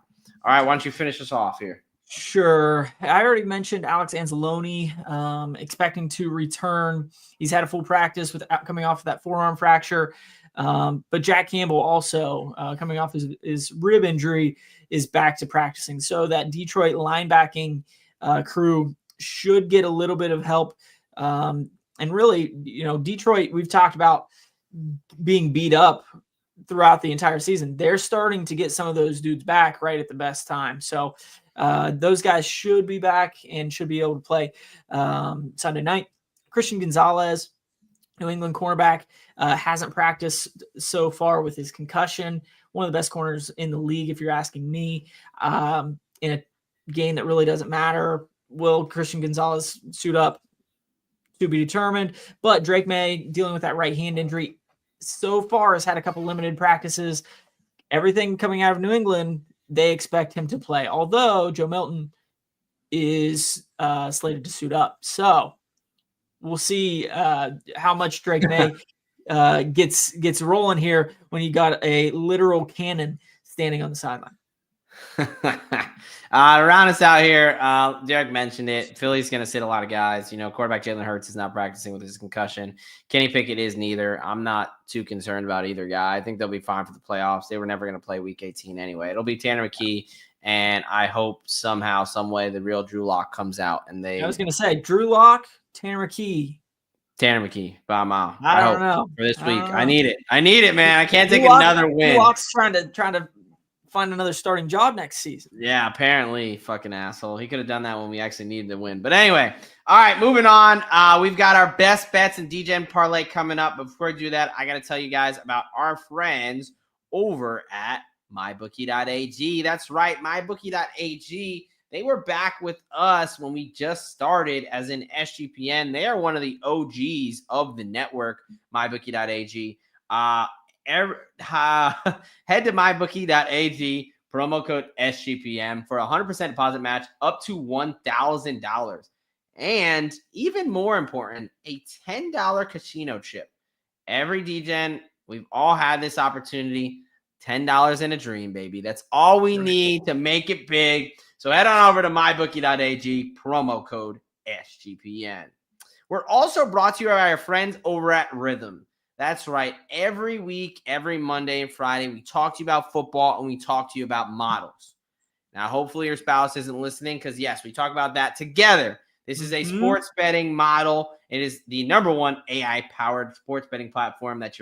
All right, why don't you finish us off here? Sure. I already mentioned Alex Anzalone expecting to return. He's had a full practice coming off of that forearm fracture. But Jack Campbell also coming off his rib injury is back to practicing. So that Detroit linebacking crew should get a little bit of help. And really, Detroit, we've talked about being beat up throughout the entire season. They're starting to get some of those dudes back right at the best time. So those guys should be back and should be able to play Sunday night. Christian Gonzalez, New England cornerback, hasn't practiced so far with his concussion. One of the best corners in the league, if you're asking me. In a game that really doesn't matter, will Christian Gonzalez suit up? To be determined. But Drake May, dealing with that right hand injury, so far has had a couple limited practices. Everything coming out of New England, they expect him to play. Although Joe Milton is slated to suit up. So we'll see how much Drake May gets rolling here when you got a literal cannon standing on the sideline. To round us out here, Derek mentioned it. Philly's going to sit a lot of guys. Quarterback Jalen Hurts is not practicing with his concussion. Kenny Pickett is neither. I'm not too concerned about either guy. I think they'll be fine for the playoffs. They were never going to play Week 18 anyway. It'll be Tanner McKee, and I hope somehow, some way, the real Drew Lock comes out. And I was going to say, Drew Lock, Tanner McKee. Tanner McKee by a mile. I don't hope know for this week. don't I know. need it. I need it, man. I can't take Locke's another win. Locke's trying to find another starting job next season. Yeah, apparently, fucking asshole. He could have done that when we actually needed to win. But anyway, all right, moving on. We've got our best bets and Degen Parlay coming up. But before I do that, I got to tell you guys about our friends over at mybookie.ag. That's right, mybookie.ag. They were back with us when we just started as in SGPN. They are one of the OGs of the network, mybookie.ag. Head to mybookie.ag, promo code SGPM for a 100% deposit match up to $1,000. And even more important, a $10 casino chip. Every DGen, we've all had this opportunity. $10 in a dream, baby. That's all we need to make it big. So head on over to mybookie.ag, promo code SGPN. We're also brought to you by our friends over at Rhythm. That's right. Every week, every Monday and Friday, we talk to you about football and we talk to you about models. Now, hopefully your spouse isn't listening because, yes, we talk about that together. This is a sports betting model. It is the #1 AI-powered sports betting platform that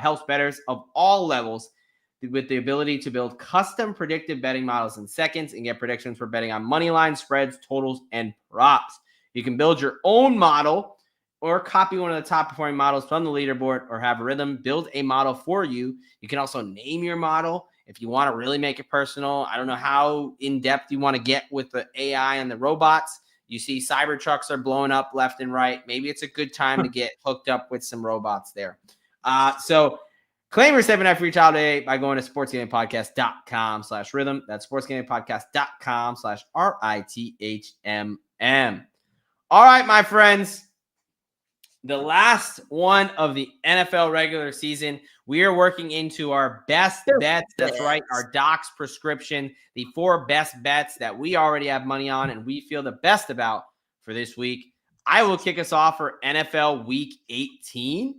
helps bettors of all levels with the ability to build custom predictive betting models in seconds and get predictions for betting on money lines, spreads, totals, and props. You can build your own model or copy one of the top performing models from the leaderboard or have Rhythm build a model for you. You can also name your model if you want to really make it personal. I don't know how in-depth you want to get with the AI and the robots. You see Cybertrucks are blowing up left and right. Maybe it's a good time to get hooked up with some robots there. So claim your 7-night free trial today by going to sportsgamingpodcast.com/rhythm. That's sportsgamingpodcast.com/RITHMM. All right, my friends. The last one of the NFL regular season, we are working into our best bets. That's right, our Docs prescription, the 4 best bets that we already have money on and we feel the best about for this week. I will kick us off for NFL Week 18.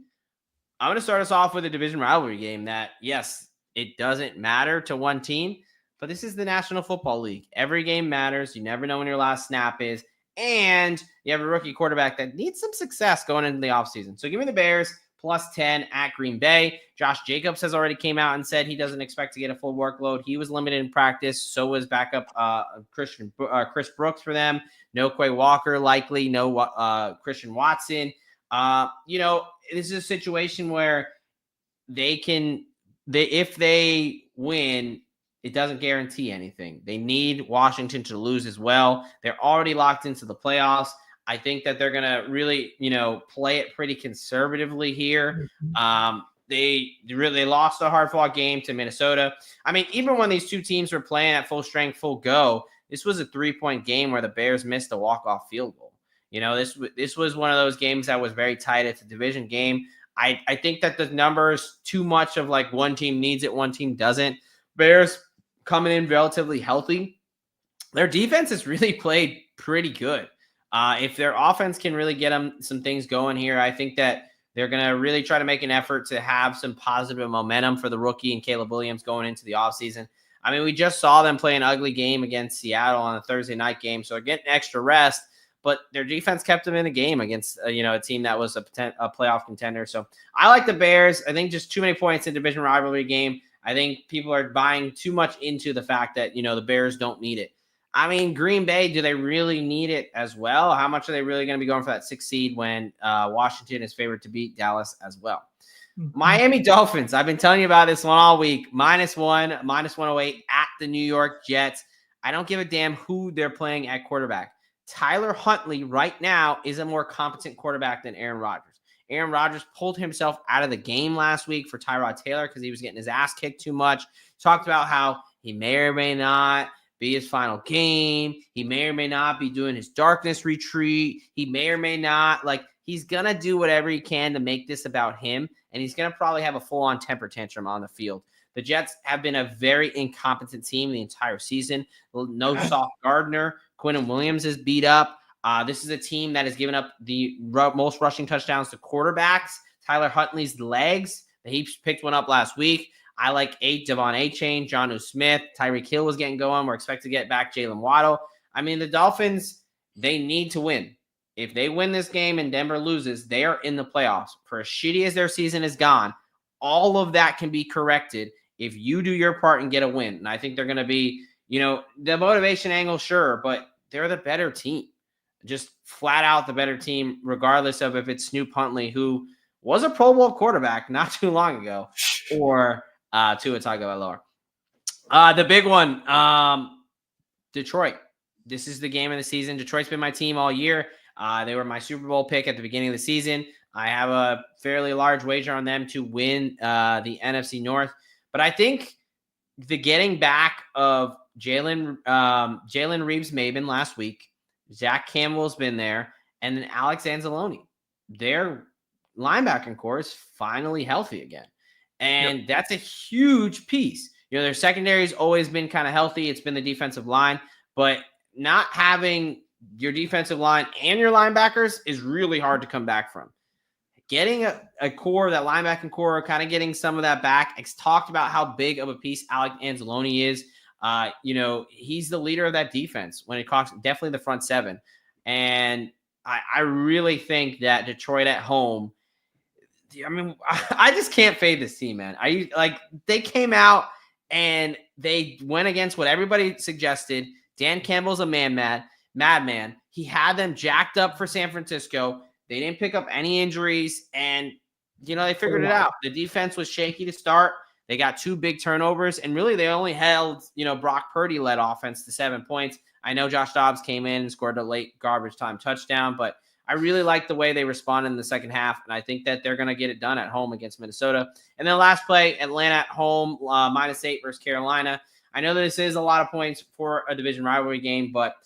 I'm going to start us off with a division rivalry game that, yes, it doesn't matter to one team, but this is the National Football League. Every game matters. You never know when your last snap is. And you have a rookie quarterback that needs some success going into the offseason. So give me the Bears +10 at Green Bay. Josh Jacobs has already came out and said he doesn't expect to get a full workload. He was limited in practice. So was backup Chris Brooks for them. No Quay Walker likely. No Christian Watson. This is a situation where if they win, it doesn't guarantee anything. They need Washington to lose as well. They're already locked into the playoffs. I think that they're going to really, play it pretty conservatively here. They lost a hard-fought game to Minnesota. I mean, even when these two teams were playing at full strength, full go, this was a 3-point game where the Bears missed a walk-off field goal. This was one of those games that was very tight. It's a division game. I think that the numbers too much of like one team needs it, one team doesn't. Bears coming in relatively healthy. Their defense has really played pretty good. If their offense can really get them some things going here, I think that they're going to really try to make an effort to have some positive momentum for the rookie and Caleb Williams going into the offseason. I mean, we just saw them play an ugly game against Seattle on a Thursday night game, so getting extra rest. But their defense kept them in the game against, a team that was a playoff contender. So I like the Bears. I think just too many points in division rivalry game. I think people are buying too much into the fact that, the Bears don't need it. I mean, Green Bay, do they really need it as well? How much are they really going to be going for that 6th seed when Washington is favored to beat Dallas as well? Miami Dolphins, I've been telling you about this one all week. -1, -108 at the New York Jets. I don't give a damn who they're playing at quarterback. Tyler Huntley right now is a more competent quarterback than Aaron Rodgers. Aaron Rodgers pulled himself out of the game last week for Tyrod Taylor because he was getting his ass kicked too much. Talked about how he may or may not be his final game. He may or may not be doing his darkness retreat. He may or may not. He's going to do whatever he can to make this about him, and he's going to probably have a full-on temper tantrum on the field. The Jets have been a very incompetent team the entire season. No Sauce Gardner. Quinnen Williams is beat up. This is a team that has given up the most rushing touchdowns to quarterbacks. Tyler Huntley's legs. He picked one up last week. I like Devon A-Chain, Jonnu Smith. Tyreek Hill was getting going. We're expected to get back Jalen Waddle. I mean, the Dolphins, they need to win. if they win this game and Denver loses, they are in the playoffs. For as shitty as their season has gone, all of that can be corrected if you do your part and get a win. And I think they're going to be, the motivation angle, sure, but they're the better team. Just flat out the better team, regardless of if it's Snoop Huntley, who was a Pro Bowl quarterback not too long ago, or Tua Tagovailoa. The big one, Detroit. This is the game of the season. Detroit's been my team all year. They were my Super Bowl pick at the beginning of the season. I have a fairly large wager on them to win the NFC North. But I think the getting back of Jalen Reeves-Maybin last week, Zach Campbell's been there, and then Alex Anzalone. Their linebacking core is finally healthy again. And that's a huge piece. Their secondary's always been kind of healthy. It's been the defensive line. But not having your defensive line and your linebackers is really hard to come back from. Getting a core, that linebacking core, kind of getting some of that back. It's talked about how big of a piece Alex Anzalone is. He's the leader of that defense when it comes, definitely the front seven. And I really think that Detroit at home, I just can't fade this team, man. They came out and they went against what everybody suggested. Dan Campbell's a madman. He had them jacked up for San Francisco. They didn't pick up any injuries, and they figured it out. The defense was shaky to start. They got 2 big turnovers, and really they only held, Brock Purdy-led offense to 7 points. I know Josh Dobbs came in and scored a late garbage time touchdown, but I really like the way they responded in the second half, and I think that they're going to get it done at home against Minnesota. And then last play, Atlanta at home, -8 versus Carolina. I know that this is a lot of points for a division rivalry game, but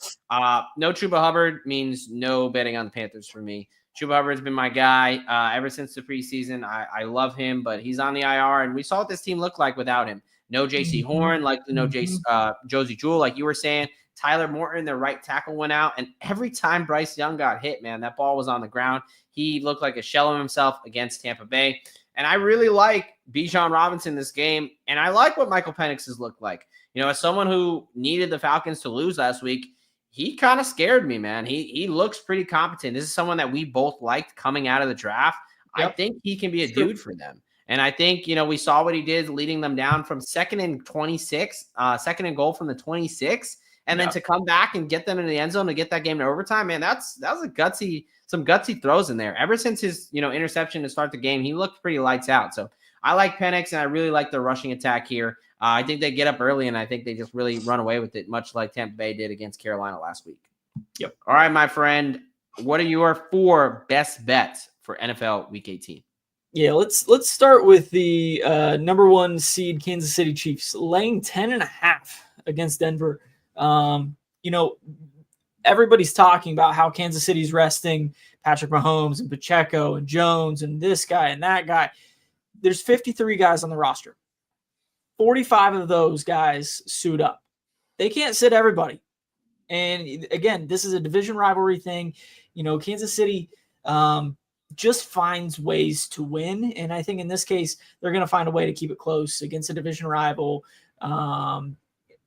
no Chuba Hubbard means no betting on the Panthers for me. Chuba Hubbard's been my guy ever since the preseason. I love him, but he's on the IR, and we saw what this team looked like without him. No J.C. Horn, likely no Josie Jewell, like you were saying. Tyler Morton, their right tackle, went out, and every time Bryce Young got hit, man, that ball was on the ground. He looked like a shell of himself against Tampa Bay. And I really like Bijan Robinson this game, and I like what Michael Penix has looked like. As someone who needed the Falcons to lose last week, he kind of scared me, man. He looks pretty competent. This is someone that we both liked coming out of the draft. Yep. I think he can be a dude for them. And I think, we saw what he did leading them down from 2nd and 26, 2nd and goal from the 26, and then to come back and get them into the end zone to get that game to overtime, man, that was some gutsy throws in there. Ever since his, interception to start the game, he looked pretty lights out. So I like Penix, and I really like their rushing attack here. I think they get up early, and I think they just really run away with it, much like Tampa Bay did against Carolina last week. Yep. All right, my friend, what are your 4 best bets for NFL Week 18? Yeah, let's start with the number 1 seed Kansas City Chiefs laying 10.5 against Denver. Everybody's talking about how Kansas City's resting Patrick Mahomes and Pacheco and Jones and this guy and that guy. There's 53 guys on the roster. 45 of those guys suit up. They can't sit everybody. And again, this is a division rivalry thing. Kansas City just finds ways to win. And I think in this case, they're going to find a way to keep it close against a division rival. And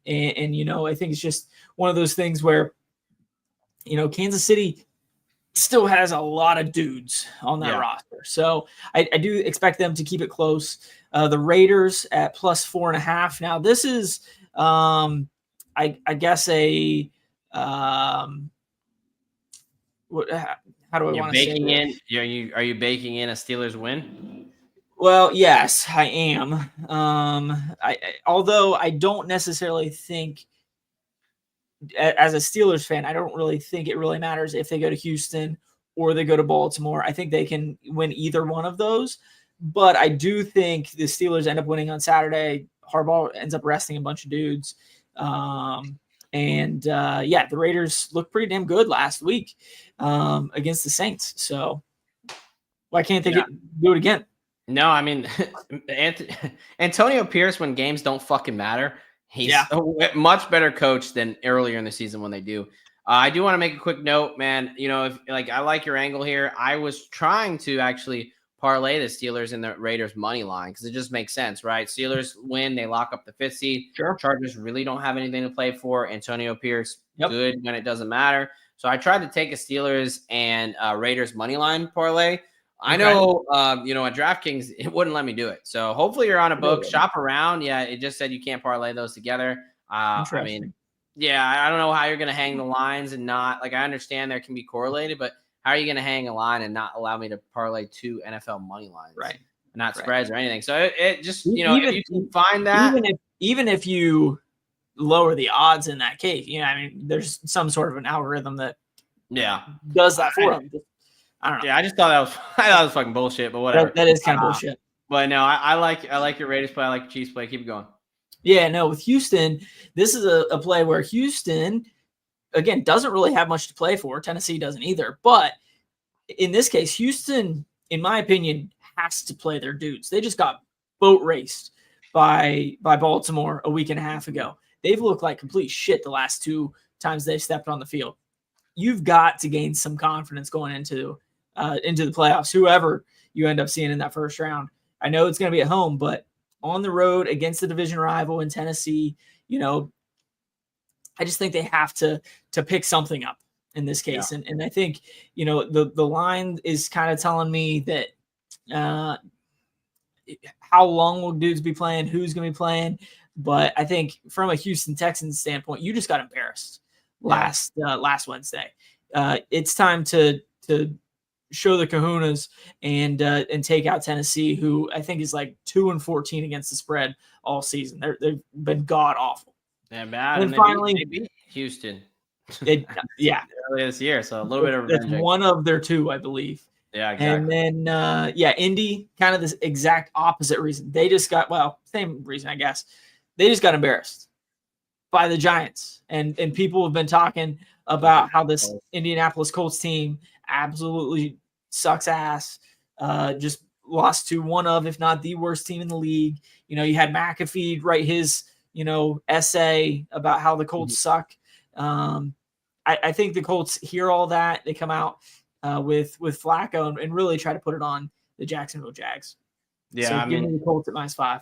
I think it's just one of those things where, Kansas City still has a lot of dudes on that roster. So I do expect them to keep it close. The Raiders at +4.5. Now this is, I guess how do I want to say this? Are you baking in a Steelers win? Well, yes, I am. Although I don't necessarily think, as a Steelers fan, I don't really think it really matters if they go to Houston or they go to Baltimore. I think they can win either one of those. But I do think the Steelers end up winning on Saturday. Harbaugh ends up resting a bunch of dudes. The Raiders looked pretty damn good last week against the Saints. So why can't they do it again? No, I mean, Antonio Pierce, when games don't fucking matter, he's a much better coach than earlier in the season when they do. I do want to make a quick note, man. If I like your angle here. I was trying to actually parlay the Steelers and the Raiders money line because it just makes sense, right? Steelers win, they lock up the 5th seed. Sure. Chargers really don't have anything to play for. Antonio Pierce good when it doesn't matter. So I tried to take a Steelers and Raiders money line parlay. I know, at DraftKings, it wouldn't let me do it. So hopefully you're on a book. Shop around. Yeah, it just said you can't parlay those together. I mean, I don't know how you're going to hang the lines and not, like, I understand there can be correlated, but how are you going to hang a line and not allow me to parlay 2 NFL money lines? Right. Not spreads or anything. So it just, if you can find that. Even if you lower the odds in that case, I mean, there's some sort of an algorithm that does that for them. I don't know. Yeah, I just thought that was fucking bullshit, but whatever. That is kind of bullshit. But no, I like your Raiders play. I like your Chiefs play. Keep it going. Yeah, no, with Houston, this is a play where Houston, again, doesn't really have much to play for. Tennessee doesn't either. But in this case, Houston, in my opinion, has to play their dudes. They just got boat raced by Baltimore a week and a half ago. They've looked like complete shit the last 2 times they've stepped on the field. You've got to gain some confidence going into the playoffs, whoever you end up seeing in that first round. I know it's going to be at home, but on the road against the division rival in Tennessee, I just think they have to pick something up in this case. Yeah. And I think, the line is kind of telling me that how long will dudes be playing, who's going to be playing. But I think from a Houston Texans standpoint, you just got embarrassed last Wednesday. It's time to show the kahunas and take out Tennessee, who I think is like 2-14 against the spread all season. They've been god awful. Yeah, bad. And finally, they beat Houston. Earlier this year, so a little bit of revenge. That's one of their 2, I believe. Yeah, exactly. And then Indy, kind of this exact opposite reason. They just got same reason, I guess. They just got embarrassed by the Giants, and people have been talking about how this Indianapolis Colts team absolutely sucks ass. Just lost to one of, if not the worst team in the league. You had McAfee write his, essay about how the Colts suck. I think the Colts hear all that. They come out with Flacco and really try to put it on the Jacksonville Jags. Yeah, so give me the Colts at -5.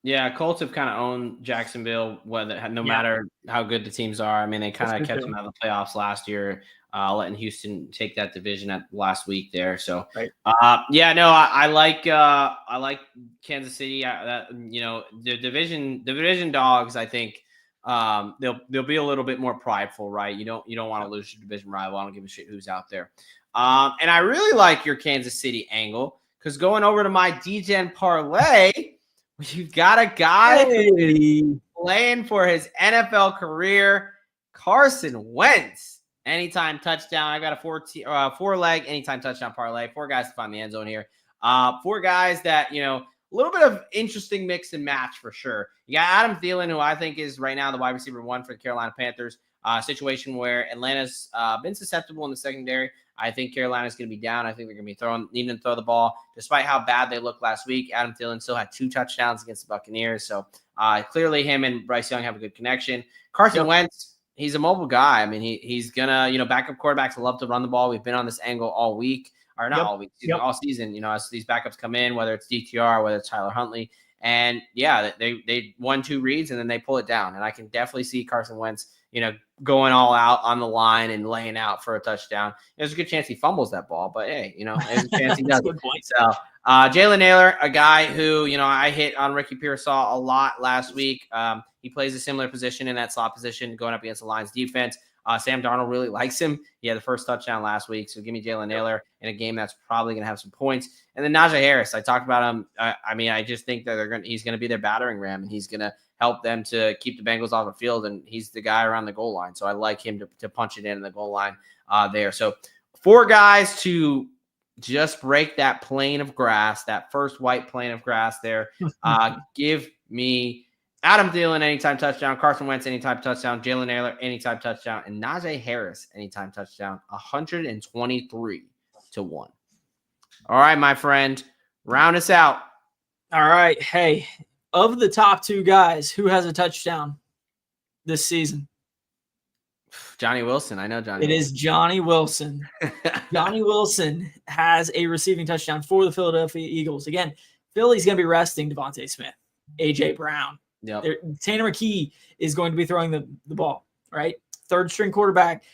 Yeah, Colts have kind of owned Jacksonville, no matter how good the teams are. I mean, they kind of kept them out of the playoffs last year, letting Houston take that division at last week there. So, I like Kansas City. The division dogs. I think they'll be a little bit more prideful, right? You don't want to lose your division rival. I don't give a shit who's out there. And I really like your Kansas City angle because going over to my Degen Parlay. You've got a guy playing for his NFL career, Carson Wentz. Anytime touchdown. I've got a 4-leg anytime touchdown parlay. 4 guys to find the end zone here. 4 guys that, a little bit of interesting mix and match for sure. You got Adam Thielen, who I think is right now the wide receiver 1 for the Carolina Panthers. Situation where Atlanta's been susceptible in the secondary. I think Carolina's going to be down. I think they're going to be needing to throw the ball. Despite how bad they looked last week, Adam Thielen still had 2 touchdowns against the Buccaneers. So clearly him and Bryce Young have a good connection. Carson Wentz, he's a mobile guy. I mean, he's going to, backup quarterbacks love to run the ball. We've been on this angle all week, or not all week, all season, as these backups come in, whether it's DTR, whether it's Tyler Huntley. And they 1-2 reads and then they pull it down. And I can definitely see Carson Wentz, going all out on the line and laying out for a touchdown. There's a good chance he fumbles that ball, but hey, there's a chance he does. Good point. So Jalen Naylor, a guy who, I hit on Ricky Pearsall a lot last week. He plays a similar position in that slot position going up against the Lions defense. Sam Darnold really likes him. He had the first touchdown last week. So give me Jalen Naylor in a game that's probably going to have some points. And then Najee Harris, I talked about him. I just think that he's going to be their battering ram, and he's going to help them to keep the Bengals off the field. And he's the guy around the goal line. So I like him to punch it in the goal line there. So 4 guys to just break that plane of grass, that first white plane of grass there. Give me Adam Thielen, anytime touchdown. Carson Wentz, anytime touchdown. Jalen Naylor, anytime touchdown. And Najee Harris, anytime touchdown. 123-1. All right, my friend. Round us out. All right. Hey, of the top 2 guys, who has a touchdown this season? Johnny Wilson. I know Johnny. It is Johnny Wilson. Johnny Wilson has a receiving touchdown for the Philadelphia Eagles. Again, Philly's going to be resting Devontae Smith, A.J. Brown. Yep. Tanner McKee is going to be throwing the ball, right? third string quarterback.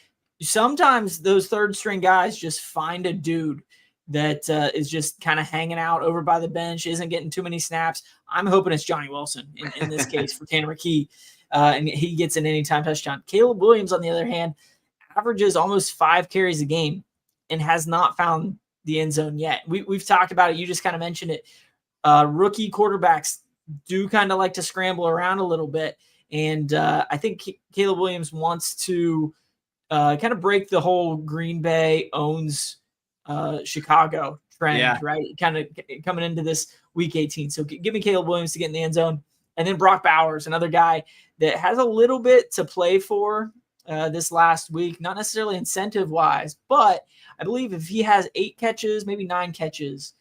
Sometimes those third string guys just find a dude that is just kind of hanging out over by the bench, isn't getting too many snaps. I'm hoping it's Johnny Wilson in this case for Tanner McKee, and he gets an anytime touchdown. Caleb Williams, on the other hand, averages almost 5 carries a game and has not found the end zone yet. We've talked about it. You just kind of mentioned it. Rookie quarterbacks do kind of like to scramble around a little bit. And I think Caleb Williams wants to kind of break the whole Green Bay owns Chicago trend, right? Kind of coming into this week 18. So give me Caleb Williams to get in the end zone. And then Brock Bowers, another guy that has a little bit to play for this last week, not necessarily incentive-wise, but I believe if he has 8 catches, maybe 9 catches,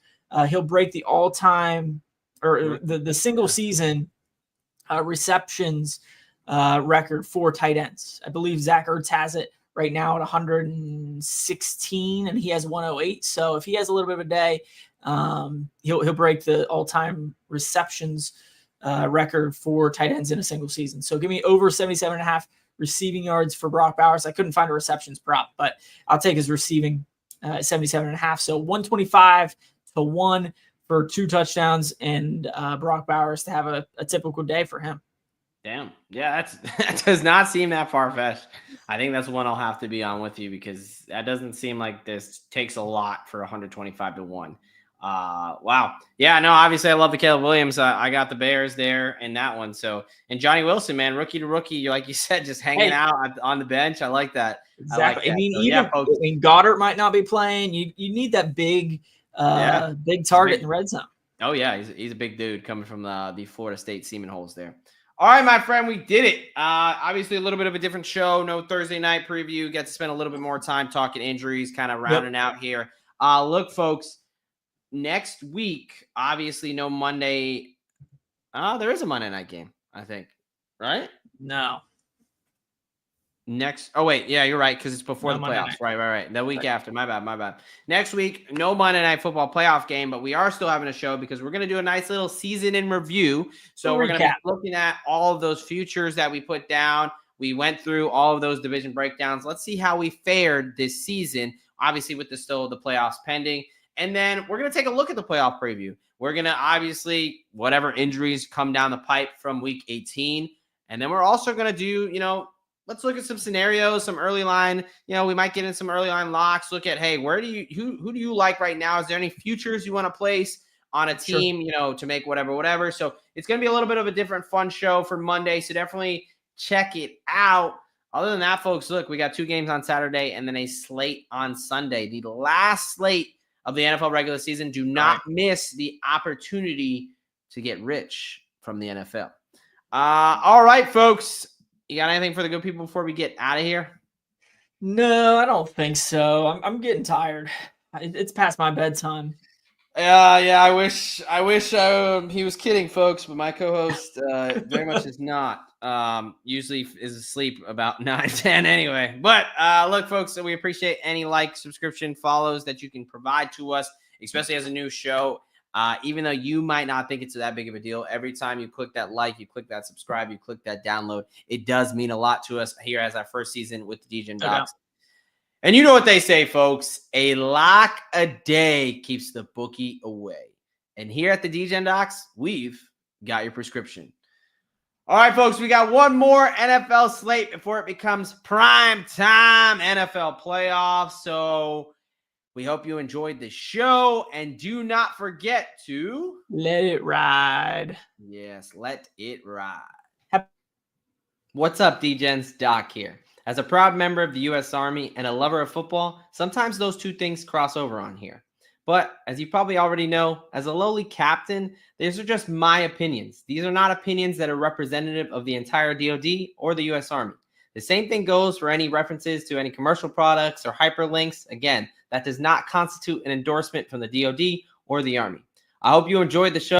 he'll break the all-time or the single season receptions record for tight ends. I believe Zach Ertz has it right now at 116, and he has 108. So if he has a little bit of a day, he'll break the all-time receptions record for tight ends in a single season. So give me over 77.5 receiving yards for Brock Bowers. I couldn't find a receptions prop, but I'll take his receiving 77.5. So 125-1 for 2 touchdowns, and Brock Bowers to have a typical day for him. Damn. Yeah, that does not seem that far-fetched. I think that's one I'll have to be on with you, because that doesn't seem like this takes a lot for 125-1. Wow. Yeah, no, obviously I love the Caleb Williams. I got the Bears there in that one. So, and Johnny Wilson, man, rookie to rookie, like you said, just hanging out on the bench. I like that. Exactly. I mean, even Goddard might not be playing. You need that big target in the red zone. Oh yeah, he's a big dude coming from the Florida State Seaman Holes there. All right, my friend, we did it. Obviously, a little bit of a different show. No Thursday night preview. Get to spend a little bit more time talking injuries, kind of rounding out here. Look, folks, next week, obviously, no Monday. There is a Monday night game, I think, right? No. Oh, wait. Yeah, you're right, because it's before the playoffs. Right. The week after. My bad. Next week, no Monday Night Football playoff game, but we are still having a show because we're going to do a nice little season in review. So we're going to be looking at all of those futures that we put down. We went through all of those division breakdowns. Let's see how we fared this season, obviously with still the playoffs pending. And then we're going to take a look at the playoff preview. We're going to obviously, whatever injuries come down the pipe from week 18. And then we're also going to do, let's look at some scenarios, some early line. We might get in some early line locks. Look at, hey, who do you like right now? Is there any futures you want to place on a team, to make whatever. So it's going to be a little bit of a different fun show for Monday. So definitely check it out. Other than that, folks, look, we got 2 games on Saturday and then a slate on Sunday. The last slate of the NFL regular season. Do not miss the opportunity to get rich from the NFL. All right, folks. You got anything for the good people before we get out of here? No, I don't think so. I'm getting tired. It's past my bedtime. Yeah. I wish he was kidding, folks, but my co-host very much is not. Usually is asleep about 9-10 anyway. But look, folks, so we appreciate any subscription, follows that you can provide to us, especially as a new show. Even though you might not think it's that big of a deal, every time you click that like, you click that subscribe, you click that download, it does mean a lot to us here as our first season with the Degen Docs. And you know what they say, folks, a lock a day keeps the bookie away. And here at the Degen Docs, we've got your prescription. All right, folks, we got one more NFL slate before it becomes prime time NFL playoffs. So we hope you enjoyed the show, and do not forget to let it ride. Yes, let it ride. What's up, Degens? Doc here. As a proud member of the U.S. Army and a lover of football, sometimes those two things cross over on here. But as you probably already know, as a lowly captain, these are just my opinions. These are not opinions that are representative of the entire DoD or the U.S. Army. The same thing goes for any references to any commercial products or hyperlinks. Again, that does not constitute an endorsement from the DoD or the Army. I hope you enjoyed the show.